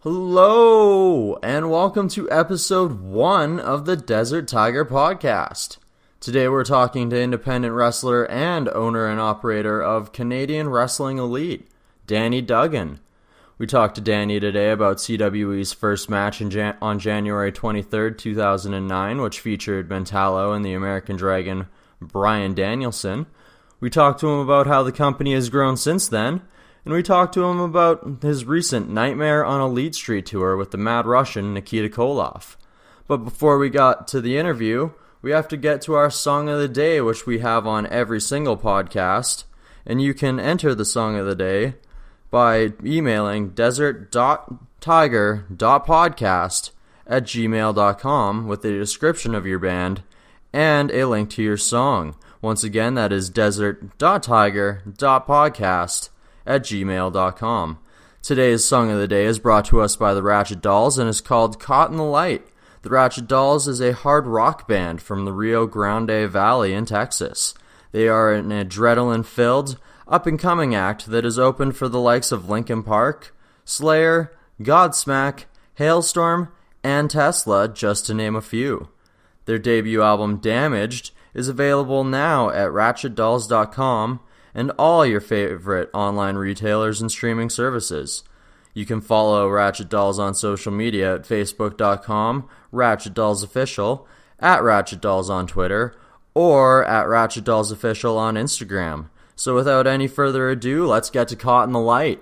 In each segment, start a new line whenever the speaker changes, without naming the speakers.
Hello, and welcome to episode 1 of the Desert Tiger podcast. Today we're talking to independent wrestler and owner and operator of Canadian Wrestling Elite, Danny Duggan. We talked to Danny today about CWE's first match on January 23rd, 2009, which featured Mentalo and the American Dragon, Bryan Danielson. We talked to him about how the company has grown since then, and we talked to him about his recent Nightmare on Elite Street tour with the Mad Russian Nikiti Kollof. But before we got to the interview, we have to get to our Song of the Day, which we have on every single podcast, and you can enter the Song of the Day by emailing desert.tiger.podcast@gmail.com with a description of your band and a link to your song. Once again, that is desert.tiger.podcast@gmail.com. Today's Song of the Day is brought to us by the Ratchet Dolls and is called Caught in the Light. The Ratchet Dolls is a hard rock band from the Rio Grande Valley in Texas. They are an adrenaline-filled, up-and-coming act that is open for the likes of Linkin Park, Slayer, Godsmack, Hailstorm, and Tesla, just to name a few. Their debut album, Damaged, is available now at ratchetdolls.com and all your favorite online retailers and streaming services. You can follow Ratchet Dolls on social media at facebook.com, Ratchet Dolls Official, at Ratchet Dolls on Twitter, or at Ratchet Dolls Official on Instagram. So without any further ado, let's get to Caught in the Light.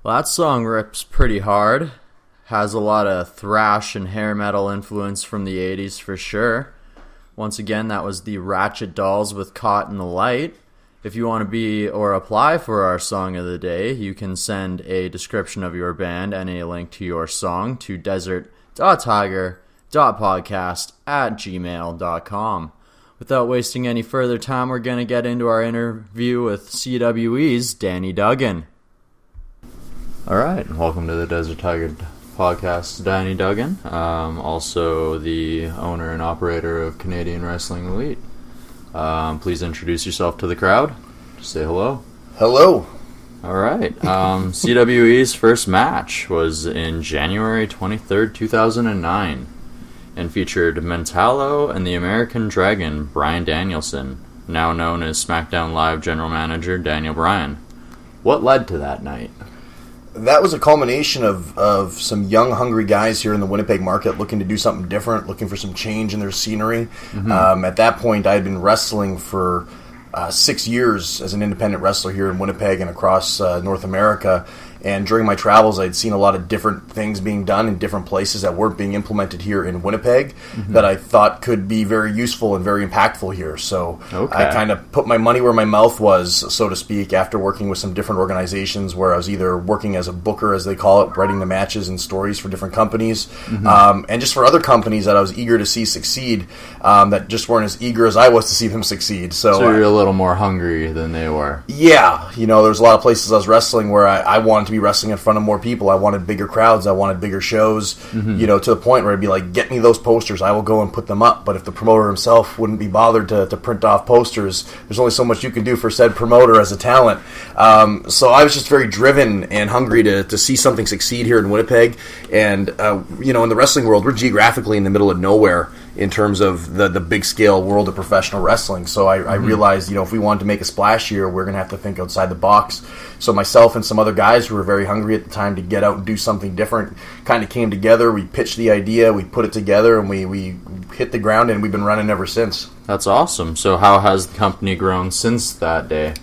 Well, that song rips pretty hard. Has a lot of thrash and hair metal influence from the 80s for sure. Once again, that was the Ratchet Dolls with Caught in the Light. If you want to be or apply for our Song of the Day, you can send a description of your band and a link to your song to desert.tiger.podcast@gmail.com. Without wasting any further time, we're going to get into our interview with CWE's Danny Duggan. All right, welcome to the Desert Tiger podcast, Danny Duggan, also the owner and operator of Canadian Wrestling Elite. Please introduce yourself to the crowd. Just say hello.
Hello.
All right. CWE's first match was in January 23rd, 2009, and featured Mentalo and the American Dragon, Bryan Danielson, now known as SmackDown Live General Manager Daniel Bryan. What led to that night?
That was a culmination of some young, hungry guys here in the Winnipeg market looking to do something different, looking for some change in their scenery. Mm-hmm. At that point, I had been wrestling for 6 years as an independent wrestler here in Winnipeg and across North America. And during my travels, I'd seen a lot of different things being done in different places that weren't being implemented here in Winnipeg that I thought could be very useful and very impactful here. So I kind of put my money where my mouth was, so to speak, after working with some different organizations where I was either working as a booker, as they call it, writing the matches and stories for different companies, and just for other companies that I was eager to see succeed, that just weren't as eager as I was to see them succeed. So
you're a little more hungry than they were.
Yeah. There was a lot of places I was wrestling where I wanted to be wrestling in front of more people. I wanted bigger crowds. I wanted bigger shows, to the point where I'd be like, get me those posters. I will go and put them up. But if the promoter himself wouldn't be bothered to print off posters, there's only so much you can do for said promoter as a talent. So I was just very driven and hungry to see something succeed here in Winnipeg. And, in the wrestling world, we're geographically in the middle of nowhere in terms of the big scale world of professional wrestling. So I realized, if we wanted to make a splash here, we're going to have to think outside the box. So myself and some other guys who were very hungry at the time to get out and do something different kind of came together. We pitched the idea, we put it together, and we hit the ground, and we've been running ever since.
That's awesome. So how has the company grown since that day?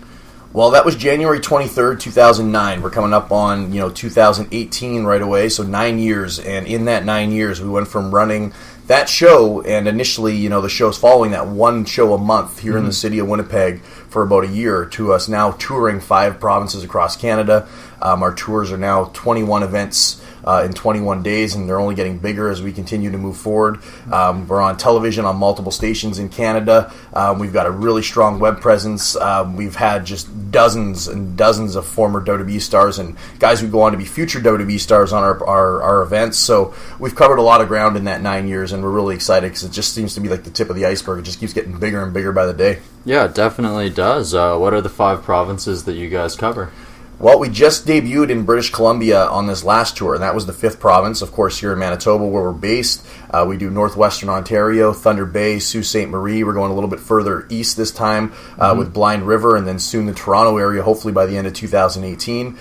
Well, that was January 23rd, 2009. We're coming up on, 2018 right away, so 9 years. And in that 9 years, we went from running that show, and initially, the shows following that, one show a month here in the city of Winnipeg for about a year, to us now touring 5 provinces across Canada. Our tours are now 21 events in 21 days, and they're only getting bigger as we continue to move forward. We're on television on multiple stations in Canada. We've got a really strong web presence. We've had just dozens and dozens of former WWE stars and guys who go on to be future WWE stars on our events. So we've covered a lot of ground in that 9 years, and we're really excited because it just seems to be like the tip of the iceberg. It just keeps getting bigger and bigger by the day.
Yeah, it definitely does. What are the 5 provinces that you guys cover?
Well, we just debuted in British Columbia on this last tour, and that was the 5th province, of course, here in Manitoba, where we're based. We do Northwestern Ontario, Thunder Bay, Sault Ste. Marie. We're going a little bit further east this time with Blind River, and then soon the Toronto area, hopefully by the end of 2018.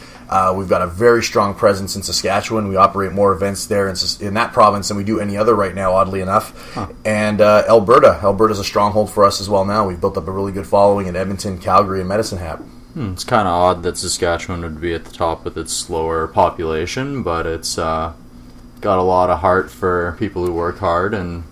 We've got a very strong presence in Saskatchewan. We operate more events there in that province than we do any other right now, oddly enough. And Alberta. Alberta's a stronghold for us as well now. We've built up a really good following in Edmonton, Calgary, and Medicine Hat.
It's kind of odd that Saskatchewan would be at the top with its slower population, but it's got a lot of heart for people who work hard and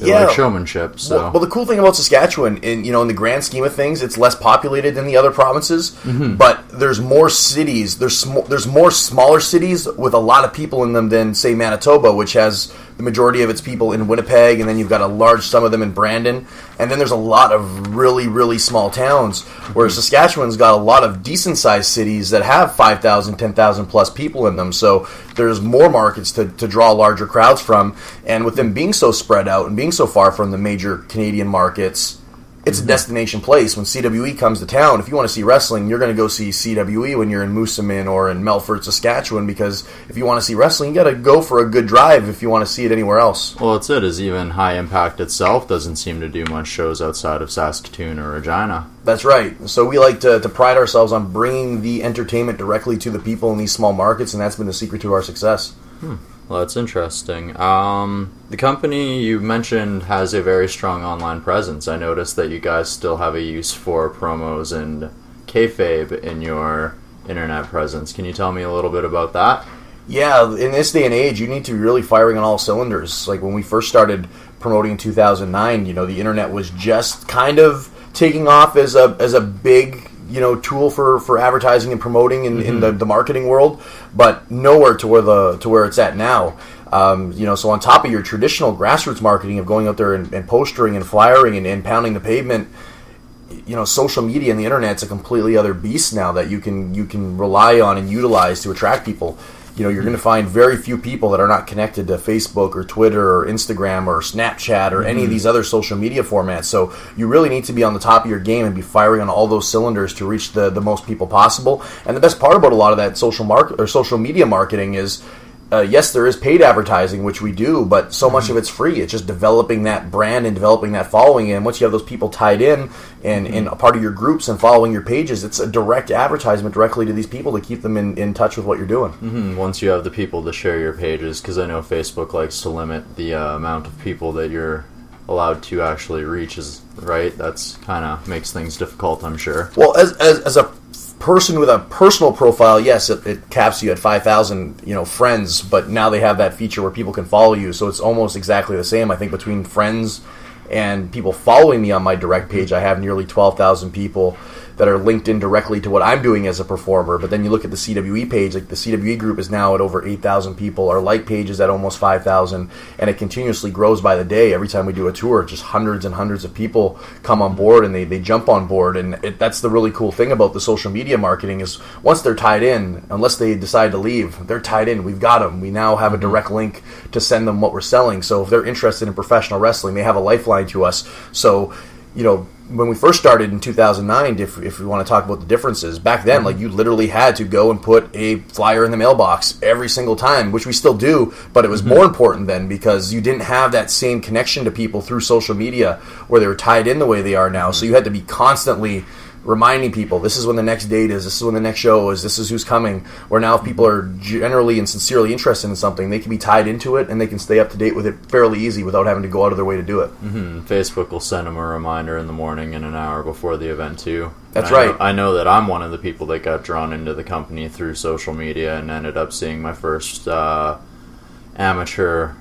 like showmanship. So.
Well, the cool thing about Saskatchewan, in the grand scheme of things, it's less populated than the other provinces, but there's more cities. There's more smaller cities with a lot of people in them than, say, Manitoba, which has the majority of its people in Winnipeg, and then you've got a large sum of them in Brandon, and then there's a lot of really, really small towns, whereas Saskatchewan's got a lot of decent-sized cities that have 5,000, 10,000 plus people in them, so there's more markets to draw larger crowds from, and with them being so spread out and being so far from the major Canadian markets, it's a destination place. When CWE comes to town, if you want to see wrestling, you're going to go see CWE when you're in Moosomin or in Melfort, Saskatchewan, because if you want to see wrestling, you got to go for a good drive if you want to see it anywhere else.
Well, that's it, is even High Impact itself doesn't seem to do much shows outside of Saskatoon or Regina.
That's right. So we like to pride ourselves on bringing the entertainment directly to the people in these small markets, and that's been the secret to our success.
Well, that's interesting. The company you mentioned has a very strong online presence. I noticed that you guys still have a use for promos and kayfabe in your internet presence. Can you tell me a little bit about that?
Yeah, in this day and age, you need to be really firing on all cylinders. Like when we first started promoting in 2009, the internet was just kind of taking off as a big tool for advertising and promoting in the marketing world, but nowhere to where it's at now. So on top of your traditional grassroots marketing of going out there and postering and flyering and pounding the pavement, social media and the internet's a completely other beast now that you can rely on and utilize to attract people. You're going to find very few people that are not connected to Facebook or Twitter or Instagram or Snapchat or any of these other social media formats. So you really need to be on the top of your game and be firing on all those cylinders to reach the most people possible. And the best part about a lot of that social media marketing is, yes, there is paid advertising, which we do, but so much of it's free. It's just developing that brand and developing that following. And once you have those people tied in and a part of your groups and following your pages, it's a direct advertisement directly to these people to keep them in touch with what you're doing.
Once you have the people to share your pages, because I know Facebook likes to limit the amount of people that you're allowed to actually reach, right? That's kind of makes things difficult, I'm sure.
Well, as a person with a personal profile, yes, it caps you at 5,000, friends, but now they have that feature where people can follow you, so it's almost exactly the same. I think between friends and people following me on my direct page, I have nearly 12,000 people that are linked in directly to what I'm doing as a performer. But then you look at the CWE page, like the CWE group is now at over 8,000 people. Our light page is at almost 5,000, and it continuously grows by the day. Every time we do a tour, just hundreds and hundreds of people come on board, and they jump on board. And that's the really cool thing about the social media marketing is once they're tied in, unless they decide to leave, they're tied in. We've got them. We now have a direct link to send them what we're selling. So if they're interested in professional wrestling, they have a lifeline to us. So, when we first started in 2009, if we want to talk about the differences, back then, you literally had to go and put a flyer in the mailbox every single time, which we still do, but it was more important then because you didn't have that same connection to people through social media where they were tied in the way they are now. So you had to be constantly reminding people, this is when the next date is, this is when the next show is, this is who's coming. Where now if people are generally and sincerely interested in something, they can be tied into it and they can stay up to date with it fairly easy without having to go out of their way to do it.
Facebook will send them a reminder in the morning and an hour before the event too.
That's right.
I know that I'm one of the people that got drawn into the company through social media and ended up seeing my first amateur,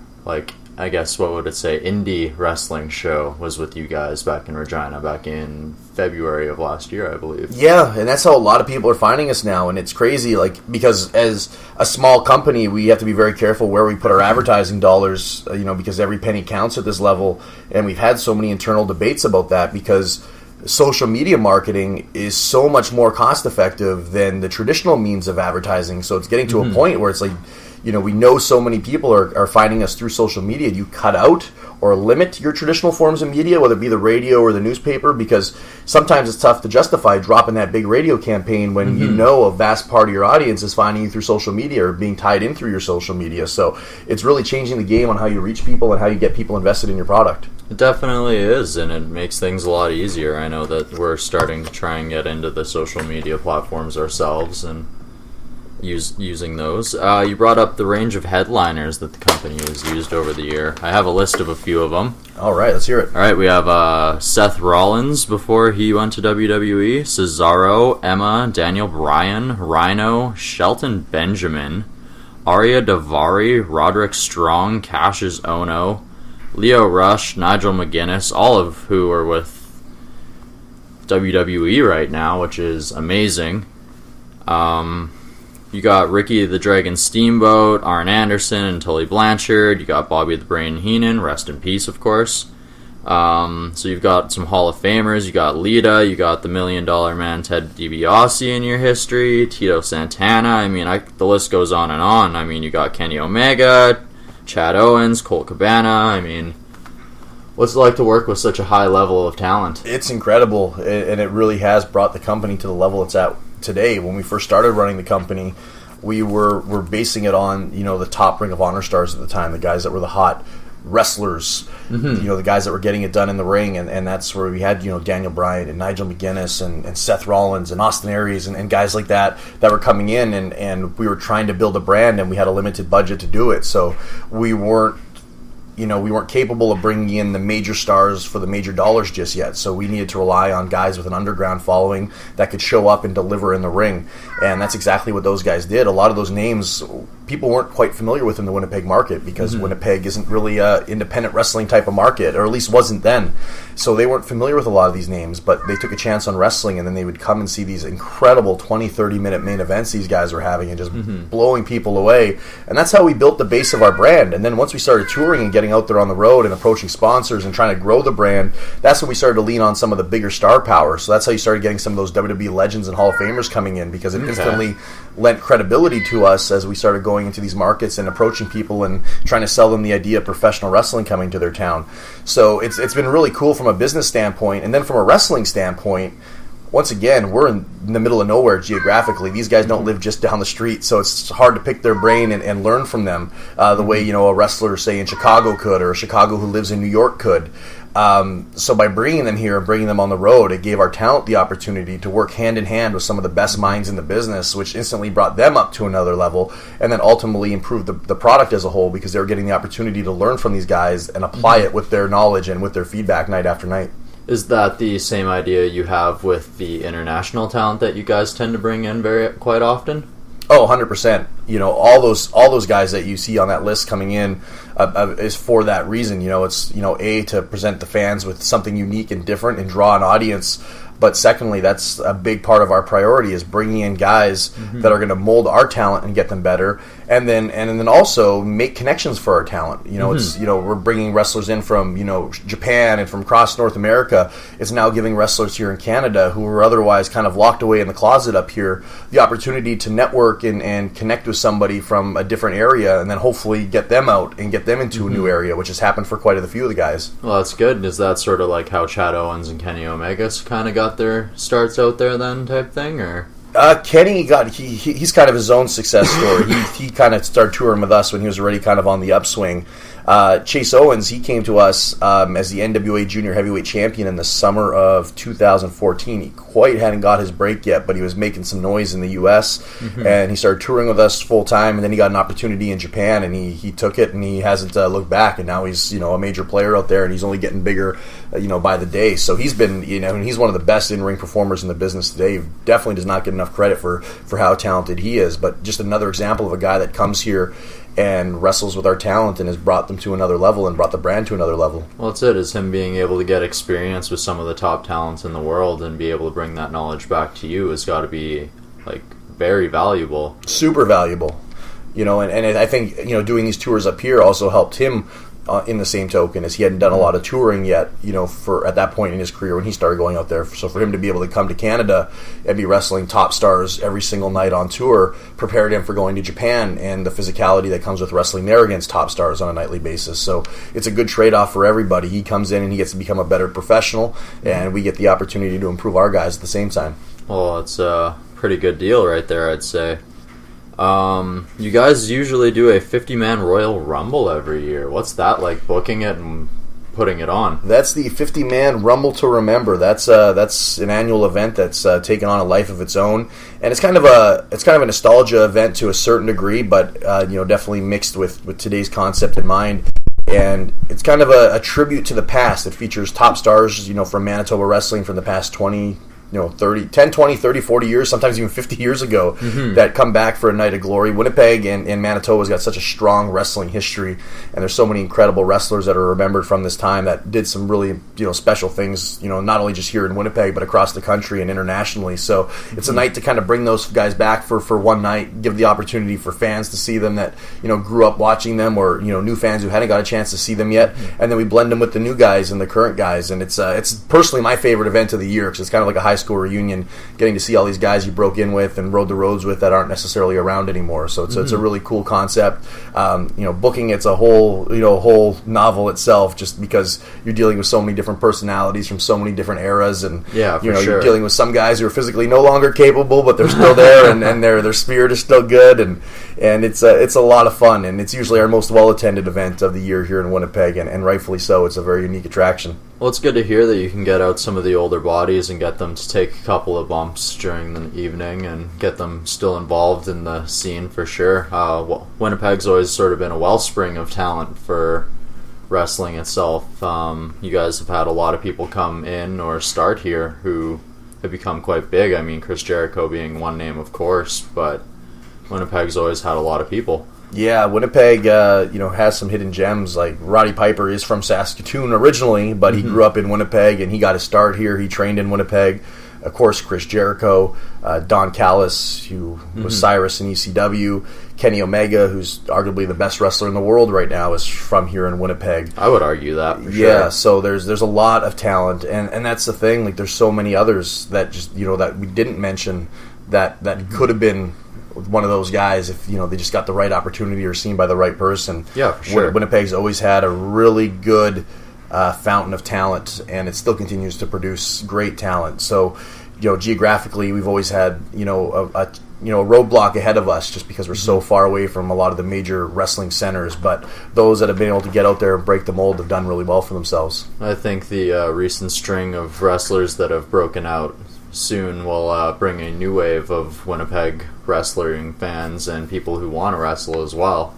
I guess, what would it say, indie wrestling show was with you guys back in Regina, back in February of last year, I believe.
Yeah, and that's how a lot of people are finding us now, and it's crazy, because as a small company, we have to be very careful where we put our advertising dollars, because every penny counts at this level, and we've had so many internal debates about that, because social media marketing is so much more cost-effective than the traditional means of advertising, so it's getting to a point where it's we know so many people are finding us through social media. You cut out or limit your traditional forms of media, whether it be the radio or the newspaper, because sometimes it's tough to justify dropping that big radio campaign when a vast part of your audience is finding you through social media or being tied in through your social media. So it's really changing the game on how you reach people and how you get people invested in your product.
It definitely is, and it makes things a lot easier. I know that we're starting to try and get into the social media platforms ourselves and using those. You brought up the range of headliners that the company has used over the year. I have a list of a few of them.
All right, let's hear it.
All right, we have Seth Rollins before he went to WWE, Cesaro, Emma, Daniel Bryan, Rhino, Shelton Benjamin, Arya Daivari, Roderick Strong, Cassius Ohno, Lio Rush, Nigel McGuinness, all of who are with WWE right now, which is amazing. You got Ricky the Dragon Steamboat, Arn Anderson, and Tully Blanchard. You got Bobby the Brain Heenan, rest in peace, of course. So you've got some Hall of Famers. You got Lita. You got the $1 Million Man Ted DiBiase in your history. Tito Santana. The list goes on and on. You got Kenny Omega, Chad Owens, Colt Cabana. What's it like to work with such a high level of talent?
It's incredible, and it really has brought the company to the level it's at today. When we first started running the company, we were basing it on the top Ring of Honor stars at the time, the guys that were the hot wrestlers, the guys that were getting it done in the ring, and that's where we had Daniel Bryan and Nigel McGuinness and Seth Rollins and Austin Aries and guys like that were coming in, and we were trying to build a brand, and we had a limited budget to do it, so we weren't we weren't capable of bringing in the major stars for the major dollars just yet. So we needed to rely on guys with an underground following that could show up and deliver in the ring. And that's exactly what those guys did. A lot of those names people weren't quite familiar with in the Winnipeg market, because Winnipeg isn't really a independent wrestling type of market, or at least wasn't then. So they weren't familiar with a lot of these names, but they took a chance on wrestling, and then they would come and see these incredible 20, 30-minute main events these guys were having and just blowing people away. And that's how we built the base of our brand. And then once we started touring and getting out there on the road and approaching sponsors and trying to grow the brand, that's when we started to lean on some of the bigger star power. So that's how you started getting some of those WWE legends and Hall of Famers coming in, because it instantly lent credibility to us as we started going into these markets and approaching people and trying to sell them the idea of professional wrestling coming to their town. So it's been really cool from a business standpoint. And then from a wrestling standpoint, once again, we're in the middle of nowhere geographically. These guys don't live just down the street, so it's hard to pick their brain and learn from them the way a wrestler, say, in Chicago could, or a Chicago who lives in New York could. So by bringing them here and bringing them on the road, it gave our talent the opportunity to work hand in hand with some of the best minds in the business, which instantly brought them up to another level, and then ultimately improved the product as a whole, because they were getting the opportunity to learn from these guys and apply it with their knowledge and with their feedback night after night.
Is that the same idea you have with the international talent that you guys tend to bring in quite often?
Oh, 100%. All those guys that you see on that list coming in is for that reason. It's A, to present the fans with something unique and different and draw an audience. But secondly, that's a big part of our priority, is bringing in guys that are going to mold our talent and get them better, and then also make connections for our talent. It's we're bringing wrestlers in from Japan and from across North America. It's now giving wrestlers here in Canada who were otherwise kind of locked away in the closet up here the opportunity to network and connect with somebody from a different area, and then hopefully get them out and get them into a new area, which has happened for quite a few of the guys.
Well, that's good. Is that sort of like how Chad Owens and Kenny Omega kind of got their starts out there then, type thing, or?
Kenny he's kind of his own success story. he kind of started touring with us when he was already kind of on the upswing. Chase Owens, he came to us as the NWA Junior Heavyweight Champion in the summer of 2014. He quite hadn't got his break yet, but he was making some noise in the U.S., and he started touring with us full time, and then he got an opportunity in Japan, and he took it, and he hasn't looked back, and now he's a major player out there, and he's only getting bigger by the day. So he's been, and he's one of the best in-ring performers in the business today. He definitely does not get enough credit for how talented he is, but just another example of a guy that comes here and wrestles with our talent and has brought them to another level and brought the brand to another level.
Well, that's it, is him being able to get experience with some of the top talents in the world and be able to bring that knowledge back to you has got to be very valuable. Super valuable.
And I think doing these tours up here also helped him in the same token, as he hadn't done a lot of touring yet, for at that point in his career when he started going out there. So for him to be able to come to Canada and be wrestling top stars every single night on tour prepared him for going to Japan and the physicality that comes with wrestling there against top stars on a nightly basis. So it's a good trade-off for everybody. He comes in and he gets to become a better professional, and we get the opportunity to improve our guys at the same time.
Well, it's a pretty good deal right there, I'd say. You guys usually do a 50-man Royal Rumble every year. What's that like, booking it and putting it on?
That's the 50-man Rumble to Remember. That's an annual event that's taken on a life of its own, and it's kind of a nostalgia event to a certain degree, but definitely mixed with today's concept in mind. And it's kind of a tribute to the past. It features top stars, from Manitoba wrestling from the past 20, 30, 10, 20, 30, 40 years, sometimes even 50 years ago, that come back for a night of glory. Winnipeg and Manitoba's got such a strong wrestling history, and there's so many incredible wrestlers that are remembered from this time that did some really, special things, not only just here in Winnipeg, but across the country and internationally. So it's a night to kind of bring those guys back for one night, give the opportunity for fans to see them that, grew up watching them, or, new fans who hadn't got a chance to see them yet, and then we blend them with the new guys and the current guys, and it's personally my favorite event of the year, because it's kind of like a high school reunion, getting to see all these guys you broke in with and rode the roads with that aren't necessarily around anymore. So it's a really cool concept. Booking it's a whole novel itself, just because you're dealing with so many different personalities from so many different eras, and you're dealing with some guys who are physically no longer capable, but they're still there, and their spirit is still good, and it's a lot of fun, and it's usually our most well-attended event of the year here in Winnipeg, and rightfully so. It's a very unique attraction.
Well, it's good to hear that you can get out some of the older bodies and get them to take a couple of bumps during the evening and get them still involved in the scene for sure. Winnipeg's always sort of been a wellspring of talent for wrestling itself. You guys have had a lot of people come in or start here who have become quite big. I mean, Chris Jericho being one name, of course, but Winnipeg's always had a lot of people.
Yeah, Winnipeg, has some hidden gems. Like Roddy Piper is from Saskatoon originally, but he grew up in Winnipeg and he got his start here. He trained in Winnipeg. Of course, Chris Jericho, Don Callis, who was Cyrus in ECW, Kenny Omega, who's arguably the best wrestler in the world right now, is from here in Winnipeg.
I would argue that, for sure.
Yeah, so there's a lot of talent, and that's the thing. Like, there's so many others that just that we didn't mention that could have been one of those guys if they just got the right opportunity or seen by the right person.
Yeah, for sure.
Winnipeg's always had a really good fountain of talent, and it still continues to produce great talent. So, geographically, we've always had a roadblock ahead of us just because we're so far away from a lot of the major wrestling centers. But those that have been able to get out there and break the mold have done really well for themselves.
I think the recent string of wrestlers that have broken out soon will bring a new wave of Winnipeg wrestling fans and people who want to wrestle as well,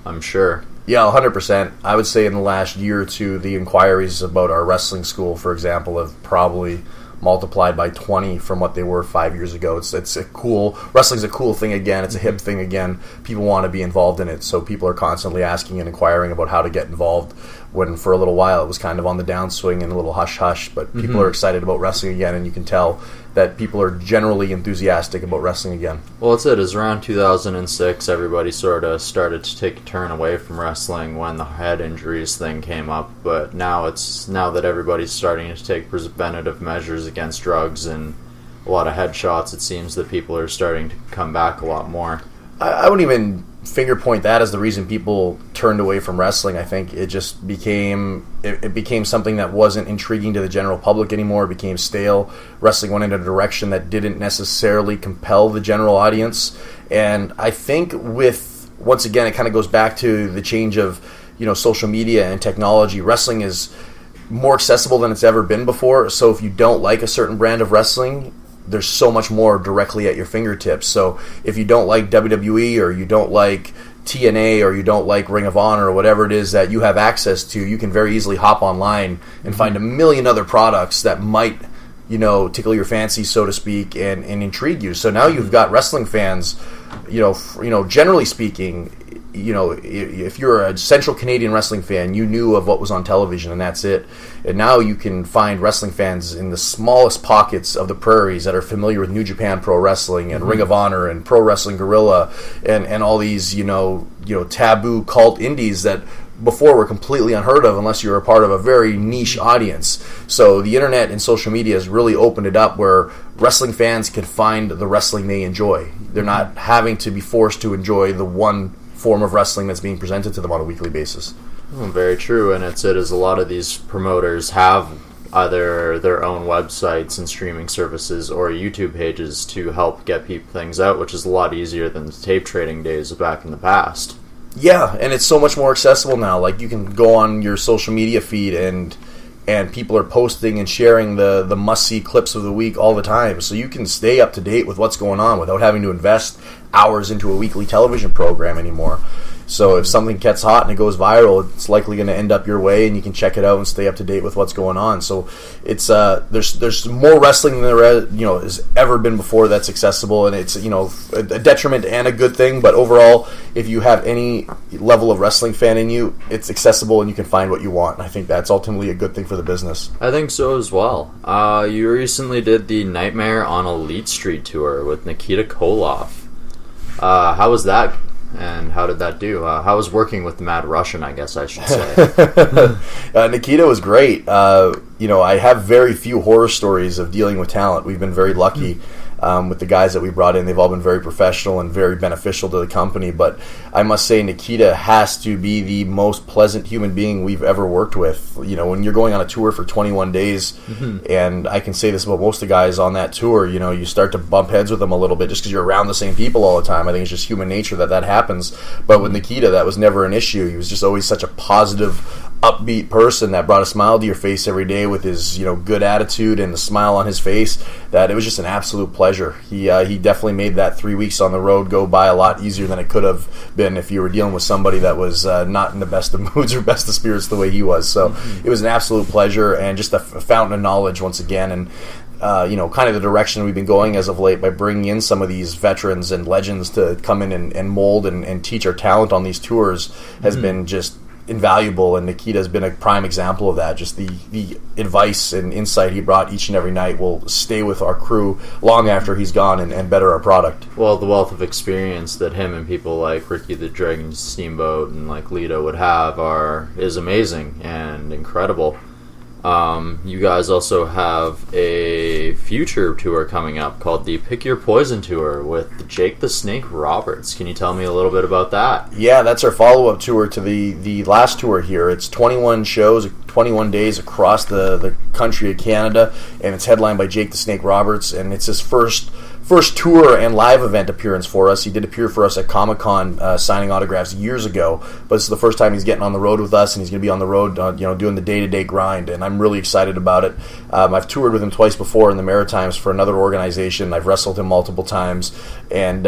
I'm sure.
Yeah, 100%. I would say in the last year or two, the inquiries about our wrestling school, for example, have probably multiplied by 20 from what they were 5 years ago. It's a cool, wrestling's a cool thing again. It's a hip thing again. People want to be involved in it, so people are constantly asking and inquiring about how to get involved, when for a little while it was kind of on the downswing and a little hush-hush, but people are excited about wrestling again, and you can tell that people are generally enthusiastic about wrestling again.
Well, it's around 2006, everybody sort of started to take a turn away from wrestling when the head injuries thing came up, but now that everybody's starting to take preventative measures against drugs and a lot of headshots, it seems that people are starting to come back a lot more.
I wouldn't even finger point that as the reason people turned away from wrestling. I think it just became something that wasn't intriguing to the general public anymore. It became stale. Wrestling went in a direction that didn't necessarily compel the general audience. And I think once again, it kind of goes back to the change of social media and technology. Wrestling is more accessible than it's ever been before. So if you don't like a certain brand of wrestling, there's so much more directly at your fingertips. So if you don't like WWE or you don't like TNA or you don't like Ring of Honor or whatever it is that you have access to, you can very easily hop online and find a million other products that might tickle your fancy, so to speak, and intrigue you. So now you've got wrestling fans, generally speaking, if you're a Central Canadian wrestling fan, you knew of what was on television, and that's it. And now you can find wrestling fans in the smallest pockets of the prairies that are familiar with New Japan Pro Wrestling and Ring of Honor and Pro Wrestling Guerrilla and all these taboo cult indies that before were completely unheard of unless you were a part of a very niche audience. So the internet and social media has really opened it up where wrestling fans can find the wrestling they enjoy. They're not having to be forced to enjoy the one form of wrestling that's being presented to them on a weekly basis.
Well, very true, and it's a lot of these promoters have either their own websites and streaming services or YouTube pages to help get things out, which is a lot easier than the tape trading days back in the past.
Yeah, and it's so much more accessible now. Like, you can go on your social media feed and people are posting and sharing the must-see clips of the week all the time. So you can stay up to date with what's going on without having to invest hours into a weekly television program anymore. So if something gets hot and it goes viral, it's likely going to end up your way, and you can check it out and stay up to date with what's going on. So it's there's more wrestling than there has ever been before that's accessible, and it's a detriment and a good thing. But overall, if you have any level of wrestling fan in you, it's accessible and you can find what you want. And I think that's ultimately a good thing for the business.
I think so as well. You recently did the Nightmare on Elite Street tour with Nikiti Kollof. How was that? And how did that do? How was working with Mad Russian, I guess I should say.
Nikita was great. I have very few horror stories of dealing with talent. We've been very lucky with the guys that we brought in. They've all been very professional and very beneficial to the company. But I must say, Nikita has to be the most pleasant human being we've ever worked with. When you're going on a tour for 21 days, and I can say this about most of the guys on that tour, you start to bump heads with them a little bit just because you're around the same people all the time. I think it's just human nature that happens. But with Nikita, that was never an issue. He was just always such a positive, upbeat person that brought a smile to your face every day with his good attitude and the smile on his face, that it was just an absolute pleasure. He definitely made that 3 weeks on the road go by a lot easier than it could have been if you were dealing with somebody that was not in the best of moods or best of spirits the way he was. So it was an absolute pleasure and just a fountain of knowledge once again. And kind of the direction we've been going as of late by bringing in some of these veterans and legends to come in and mold and teach our talent on these tours has been just invaluable, and Nikita has been a prime example of that. Just the advice and insight he brought each and every night will stay with our crew long after he's gone and better our product.
Well, the wealth of experience that him and people like Ricky the Dragon Steamboat and like Lito would have is amazing and incredible. You guys also have a future tour coming up called the Pick Your Poison Tour with Jake the Snake Roberts. Can you tell me a little bit about that?
Yeah, that's our follow-up tour to the last tour here. It's 21 shows, 21 days across the country of Canada, and it's headlined by Jake the Snake Roberts, and it's his first tour and live event appearance for us. He did appear for us at Comic-Con signing autographs years ago, but this is the first time he's getting on the road with us, and he's going to be on the road doing the day-to-day grind, and I'm really excited about it. I've toured with him twice before in the Maritimes for another organization. I've wrestled him multiple times, and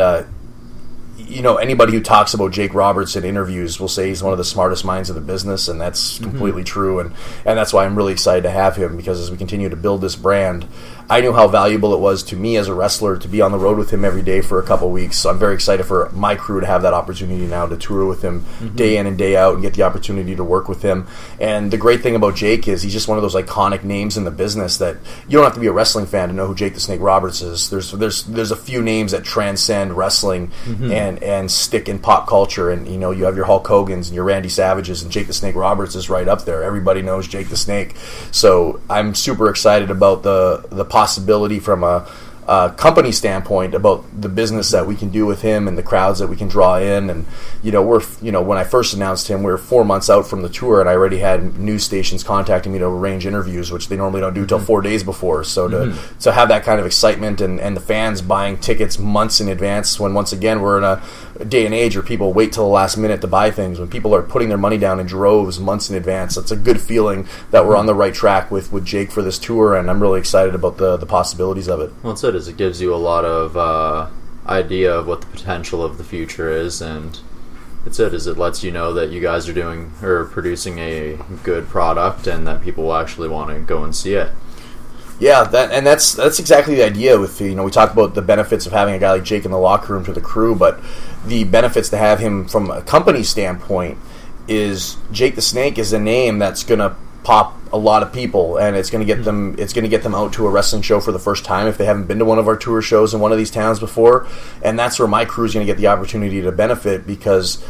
anybody who talks about Jake Roberts in interviews will say he's one of the smartest minds of the business, and that's completely true, and that's why I'm really excited to have him, because as we continue to build this brand, I knew how valuable it was to me as a wrestler to be on the road with him every day for a couple weeks. So I'm very excited for my crew to have that opportunity now to tour with him day in and day out and get the opportunity to work with him. And the great thing about Jake is he's just one of those iconic names in the business that you don't have to be a wrestling fan to know who Jake the Snake Roberts is. There's a few names that transcend wrestling and stick in pop culture. And you have your Hulk Hogans and your Randy Savages, and Jake the Snake Roberts is right up there. Everybody knows Jake the Snake. So I'm super excited about the possibility from a company standpoint about the business that we can do with him and the crowds that we can draw in. And when I first announced him, we were 4 months out from the tour, and I already had news stations contacting me to arrange interviews, which they normally don't do till 4 days before. So to have that kind of excitement and the fans buying tickets months in advance, when once again we're in a day and age where people wait till the last minute to buy things, when people are putting their money down in droves months in advance, it's a good feeling that we're on the right track with Jake for this tour, and I'm really excited about the possibilities of it.
Well, that's it. It gives you a lot of idea of what the potential of the future is, and it lets you know that you guys are doing or producing a good product and that people will actually want to go and see it.
Yeah, that's exactly the idea. With we talk about the benefits of having a guy like Jake in the locker room to the crew, but the benefits to have him from a company standpoint is Jake the Snake is a name that's going to pop a lot of people, and it's going to get them. It's going to get them out to a wrestling show for the first time if they haven't been to one of our tour shows in one of these towns before. And that's where my crew is going to get the opportunity to benefit, because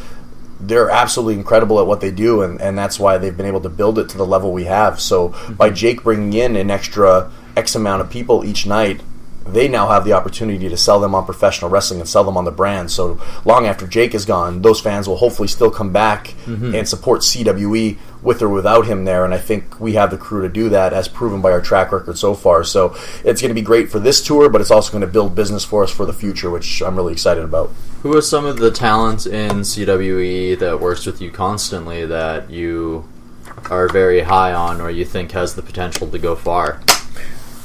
they're absolutely incredible at what they do, and that's why they've been able to build it to the level we have. So by Jake bringing in an extra X amount of people each night, they now have the opportunity to sell them on professional wrestling and sell them on the brand. So long after Jake is gone, those fans will hopefully still come back and support CWE with or without him there. And I think we have the crew to do that, as proven by our track record so far. So it's going to be great for this tour, but it's also going to build business for us for the future, which I'm really excited about.
Who are some of the talents in CWE that works with you constantly that you are very high on, or you think has the potential to go far?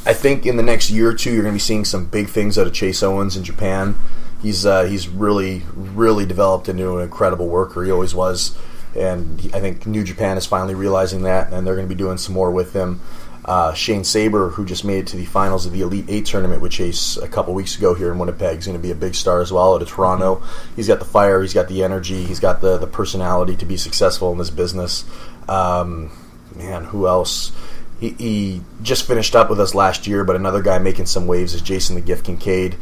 I think in the next year or two, you're going to be seeing some big things out of Chase Owens in Japan. He's really, really developed into an incredible worker. He always was. And I think New Japan is finally realizing that, and they're going to be doing some more with him. Shane Saber, who just made it to the finals of the Elite 8 tournament with Chase a couple weeks ago here in Winnipeg, is going to be a big star as well out of Toronto. He's got the fire, he's got the energy, he's got the personality to be successful in this business. Who else? He just finished up with us last year, but another guy making some waves is Jason the Gift Kincaid.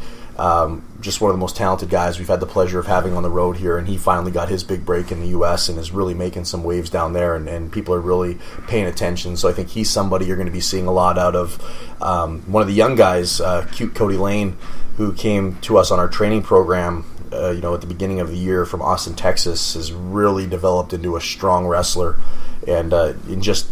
Just one of the most talented guys we've had the pleasure of having on the road here, and he finally got his big break in the U.S. and is really making some waves down there, and people are really paying attention. So I think he's somebody you're going to be seeing a lot out of. One of the young guys, Cute Cody Lane, who came to us on our training program at the beginning of the year from Austin, Texas, has really developed into a strong wrestler, and in just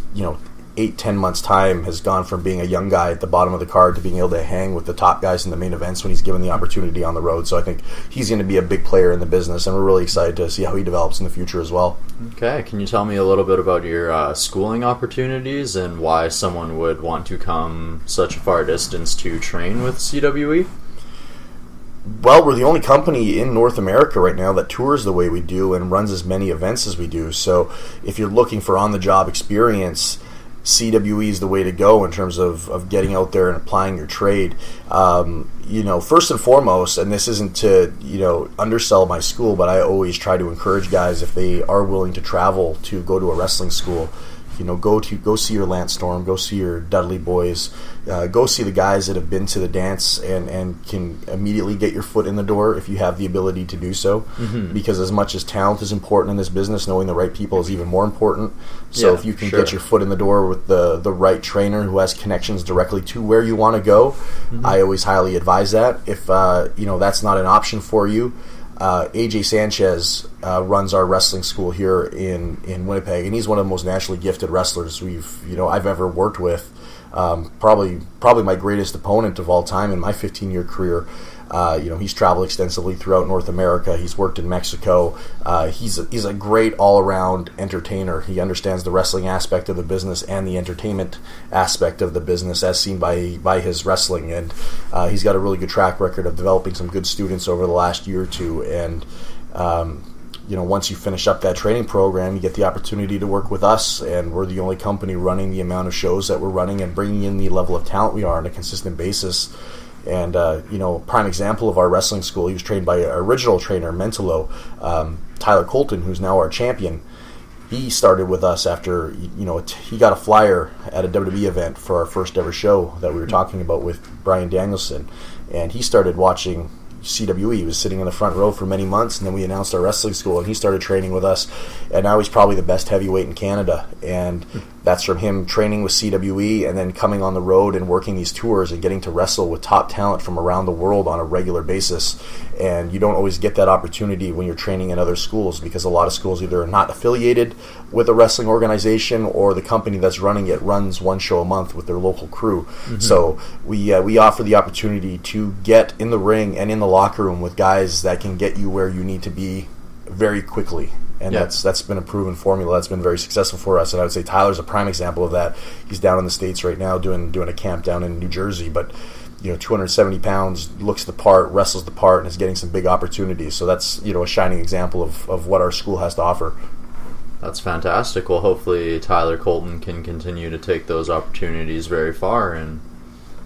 8-10 months time has gone from being a young guy at the bottom of the card to being able to hang with the top guys in the main events when he's given the opportunity on the road. So I think he's going to be a big player in the business, and we're really excited to see how he develops in the future as well.
Okay, can you tell me a little bit about your schooling opportunities and why someone would want to come such a far distance to train with CWE?
Well, we're the only company in North America right now that tours the way we do and runs as many events as we do. So if you're looking for on-the-job experience, CWE is the way to go in terms of getting out there and applying your trade. First and foremost, and this isn't to undersell my school, but I always try to encourage guys, if they are willing to travel to go to a wrestling school, go see your Lance Storm, go see your Dudley boys, go see the guys that have been to the dance and can immediately get your foot in the door if you have the ability to do so. Mm-hmm. Because as much as talent is important in this business, knowing the right people is even more important. So if you can get your foot in the door with the right trainer who has connections directly to where you want to go, mm-hmm. I always highly advise that. If that's not an option for you, AJ Sanchez runs our wrestling school here in Winnipeg, and he's one of the most naturally gifted wrestlers I've ever worked with. Probably my greatest opponent of all time in my 15-year career. He's traveled extensively throughout North America. He's worked in Mexico. He's a great all-around entertainer. He understands the wrestling aspect of the business and the entertainment aspect of the business as seen by his wrestling. And he's got a really good track record of developing some good students over the last year or two. And once you finish up that training program, you get the opportunity to work with us, and we're the only company running the amount of shows that we're running and bringing in the level of talent we are on a consistent basis. And, prime example of our wrestling school, he was trained by our original trainer, Mentolo, Tyler Colton, who's now our champion. He started with us after, he got a flyer at a WWE event for our first ever show that we were talking about with Bryan Danielson. And he started watching CWE. He was sitting in the front row for many months, and then we announced our wrestling school, and he started training with us, and now he's probably the best heavyweight in Canada. And that's from him training with CWE and then coming on the road and working these tours and getting to wrestle with top talent from around the world on a regular basis. And you don't always get that opportunity when you're training in other schools, because a lot of schools either are not affiliated with a wrestling organization, or the company that's running it runs one show a month with their local crew. Mm-hmm. So we offer the opportunity to get in the ring and in the locker room with guys that can get you where you need to be very quickly. And that's been a proven formula that's been very successful for us. And I would say Tyler's a prime example of that. He's down in the States right now doing a camp down in New Jersey, but 270 pounds, looks the part, wrestles the part, and is getting some big opportunities. So that's a shining example of what our school has to offer.
That's fantastic. Well, hopefully Tyler Colton can continue to take those opportunities very far and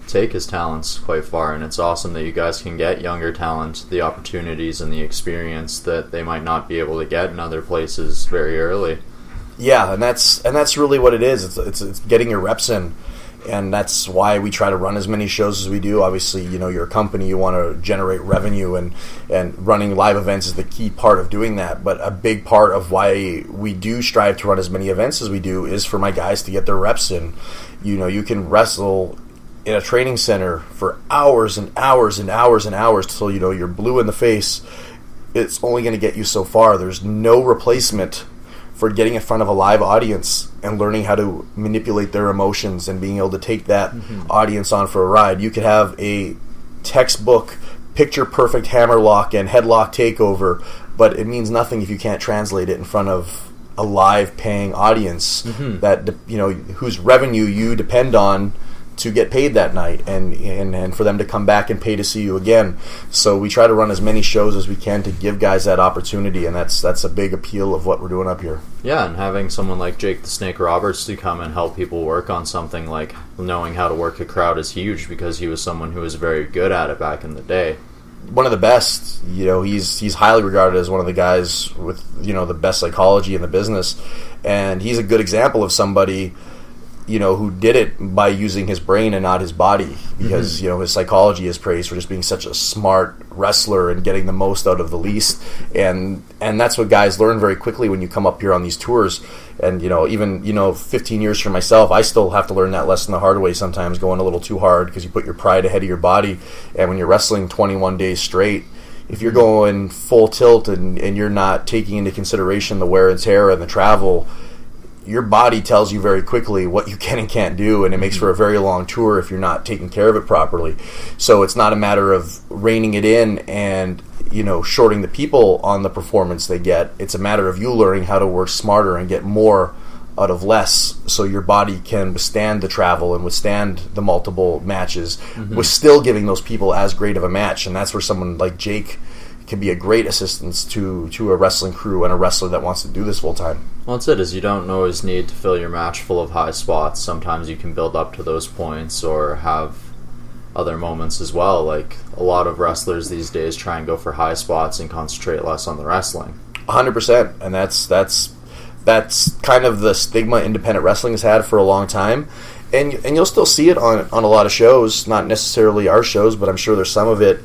take his talents quite far. And it's awesome that you guys can get younger talent the opportunities and the experience that they might not be able to get in other places very early.
Yeah, and that's really what it is. It's getting your reps in. And that's why we try to run as many shows as we do. Obviously, you're a company, you want to generate revenue, and running live events is the key part of doing that. But a big part of why we do strive to run as many events as we do is for my guys to get their reps in. You can wrestle in a training center for hours and hours and hours and hours till you're blue in the face. It's only going to get you so far. There's no replacement for getting in front of a live audience and learning how to manipulate their emotions and being able to take that audience on for a ride. You could have a textbook, picture-perfect hammerlock and headlock takeover, but it means nothing if you can't translate it in front of a live paying audience that whose revenue you depend on to get paid that night and for them to come back and pay to see you again. So we try to run as many shows as we can to give guys that opportunity, and that's a big appeal of what we're doing up here.
Yeah, and having someone like Jake the Snake Roberts to come and help people work on something like knowing how to work a crowd is huge, because he was someone who was very good at it back in the day.
One of the best. He's highly regarded as one of the guys with the best psychology in the business, and he's a good example of somebody who did it by using his brain and not his body, because his psychology is praised for just being such a smart wrestler and getting the most out of the least, and that's what guys learn very quickly when you come up here on these tours. And even 15 years for myself, I still have to learn that lesson the hard way sometimes, going a little too hard because you put your pride ahead of your body. And when you're wrestling 21 days straight, if you're going full tilt and you're not taking into consideration the wear and tear and the travel, your body tells you very quickly what you can and can't do, and it makes for a very long tour if you're not taking care of it properly. So it's not a matter of reining it in and, shorting the people on the performance they get. It's a matter of you learning how to work smarter and get more out of less, so your body can withstand the travel and withstand the multiple matches, with still giving those people as great of a match. And that's where someone like Jake can be a great assistance to a wrestling crew and a wrestler that wants to do this full time.
Well, that's it, is you don't always need to fill your match full of high spots. Sometimes you can build up to those points or have other moments as well. Like, a lot of wrestlers these days try and go for high spots and concentrate less on the wrestling.
100%, and that's kind of the stigma independent wrestling has had for a long time. And you'll still see it on a lot of shows, not necessarily our shows, but I'm sure there's some of it.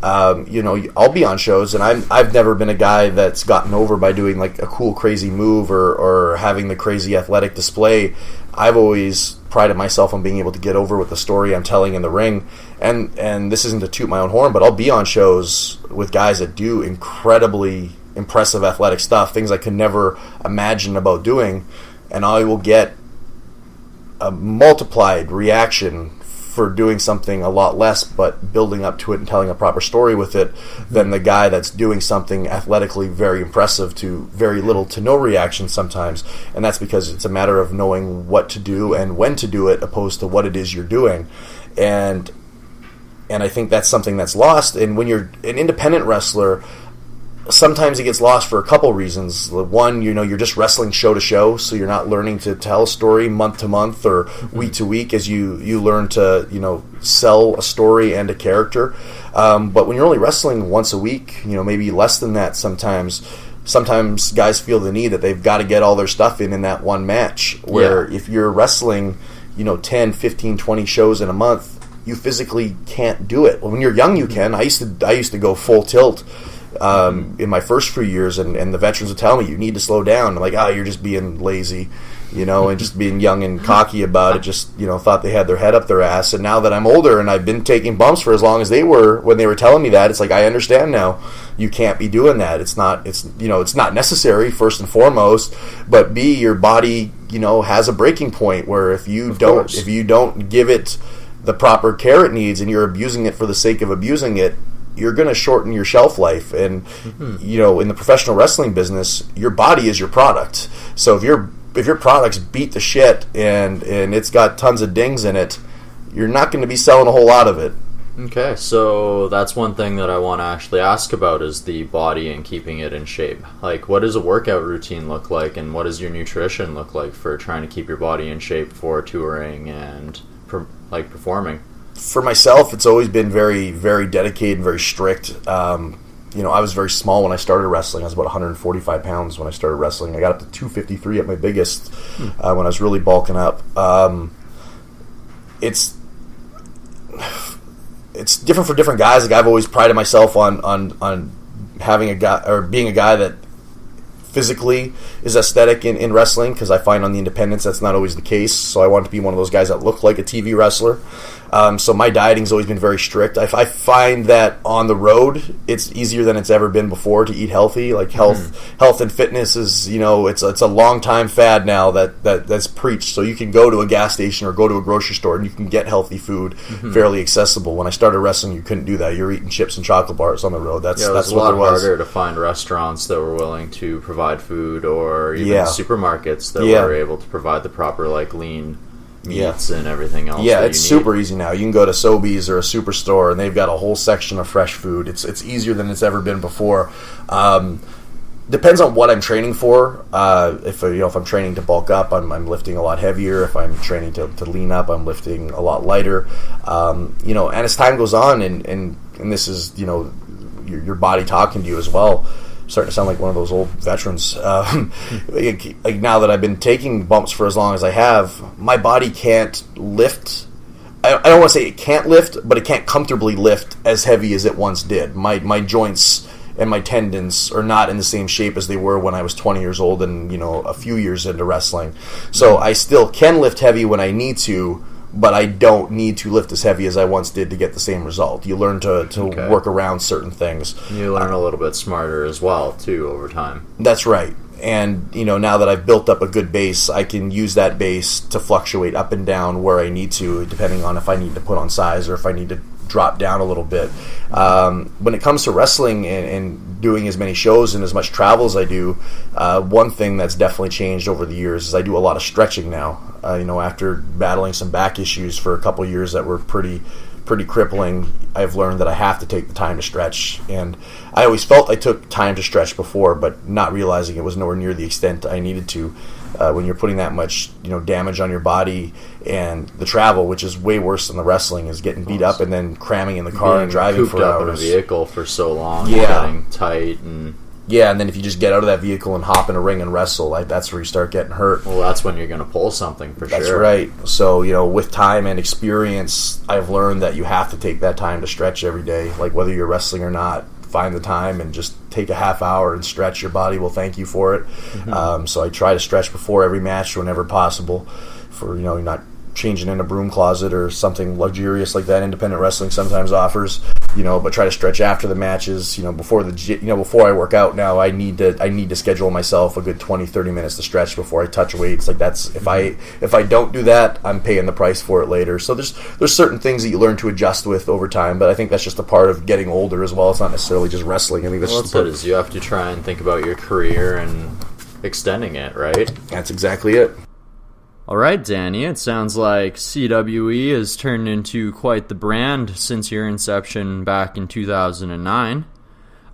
I'll be on shows, and I've never been a guy that's gotten over by doing like a cool, crazy move or having the crazy athletic display. I've always prided myself on being able to get over with the story I'm telling in the ring. And this isn't to toot my own horn, but I'll be on shows with guys that do incredibly impressive athletic stuff, things I could never imagine about doing, and I will get a multiplied reaction for doing something a lot less but building up to it and telling a proper story with it than the guy that's doing something athletically very impressive to very little to no reaction sometimes. And that's because it's a matter of knowing what to do and when to do it opposed to what it is you're doing. And I think that's something that's lost. And when you're an independent wrestler, sometimes it gets lost for a couple reasons. One, you're just wrestling show to show, so you're not learning to tell a story month to month or week to week as you learn to, sell a story and a character. But when you're only wrestling once a week, maybe less than that sometimes guys feel the need that they've got to get all their stuff in that one match. Where if you're wrestling, 10, 15, 20 shows in a month, you physically can't do it. Well, when you're young, you can. I used to go full tilt in my first few years, and the veterans would tell me, you need to slow down. I'm like, you're just being lazy, and just being young and cocky about it, just, thought they had their head up their ass. And now that I'm older and I've been taking bumps for as long as they were, when they were telling me that, it's like, I understand now. You can't be doing that. It's not necessary, first and foremost, but B, your body, has a breaking point where if you don't give it the proper care it needs and you're abusing it for the sake of abusing it, you're going to shorten your shelf life. And in the professional wrestling business, your body is your product. So if your products beat the shit and it's got tons of dings in it, you're not going to be selling a whole lot of it.
Okay, so that's one thing that I want to actually ask about is the body and keeping it in shape. Like, what does a workout routine look like, and what does your nutrition look like for trying to keep your body in shape for touring and performing?
For myself, it's always been very, very dedicated and very strict. I was very small when I started wrestling. I was about 145 pounds when I started wrestling. I got up to 253 at my biggest when I was really bulking up. It's different for different guys. Like, I've always prided myself on having a guy or being a guy that physically is aesthetic in wrestling, because I find on the independents that's not always the case. So I want to be one of those guys that look like a TV wrestler. So my dieting's always been very strict. I find that on the road it's easier than it's ever been before to eat healthy. Like health and fitness is, it's a long time fad now that's preached. So you can go to a gas station or go to a grocery store and you can get healthy food fairly accessible. When I started wrestling, you couldn't do that. You're eating chips and chocolate bars on the road. That's
it was
what
a lot
there was.
harder to find restaurants that were willing to provide food, or even supermarkets that were able to provide the proper lean meats and everything else.
Yeah, it's super easy now. You can go to Sobeys or a Superstore, and they've got a whole section of fresh food. It's easier than it's ever been before. Depends on what I'm training for. If I'm training to bulk up, I'm lifting a lot heavier. If I'm training to lean up, I'm lifting a lot lighter. And as time goes on, and this is your body talking to you as well. Starting to sound like one of those old veterans. Like now that I've been taking bumps for as long as I have, my body can't lift. I don't want to say it can't lift, but it can't comfortably lift as heavy as it once did. My joints and my tendons are not in the same shape as they were when I was 20 years old and a few years into wrestling. So I still can lift heavy when I need to, but I don't need to lift as heavy as I once did to get the same result. You learn to work around certain things.
You learn a little bit smarter as well, too, over time.
That's right. And, now that I've built up a good base, I can use that base to fluctuate up and down where I need to, depending on if I need to put on size or if I need to drop down a little bit. When it comes to wrestling and doing as many shows and as much travel as I do, one thing that's definitely changed over the years is I do a lot of stretching now. After battling some back issues for a couple of years that were pretty crippling, I've learned that I have to take the time to stretch. And I always felt I took time to stretch before, but not realizing it was nowhere near the extent I needed to. When you're putting that much damage on your body, and the travel, which is way worse than the wrestling, is getting beat up and then cramming in the car and driving for
up
hours.
In a vehicle for so long,
getting
tight and
and then if you just get out of that vehicle and hop in a ring and wrestle, that's where you start getting hurt.
Well, that's when you're going to pull something for sure.
That's right. So, with time and experience, I've learned that you have to take that time to stretch every day. Like, whether you're wrestling or not, find the time and just take a half hour and stretch. Your body will thank you for it. Mm-hmm. So I try to stretch before every match whenever possible, for, you're not changing in a broom closet or something luxurious like that independent wrestling sometimes offers, but try to stretch after the matches, before before I work out. Now I need to schedule myself a good 20-30 minutes to stretch before I touch weights. Like, that's, if I don't do that, I'm paying the price for it later. So there's certain things that you learn to adjust with over time, but I think that's just a part of getting older as well. It's not necessarily just wrestling. I think that's
just it is. You have to try and think about your career and extending it, right?
That's exactly it.
All right, Danny, it sounds like CWE has turned into quite the brand since your inception back in 2009.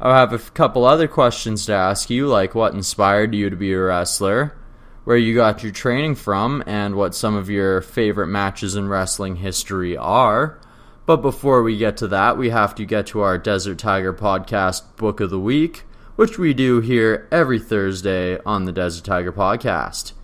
I have a couple other questions to ask you, like what inspired you to be a wrestler, where you got your training from, and what some of your favorite matches in wrestling history are. But before we get to that, we have to get to our Desert Tiger Podcast Book of the Week, which we do here every Thursday on the Desert Tiger Podcast.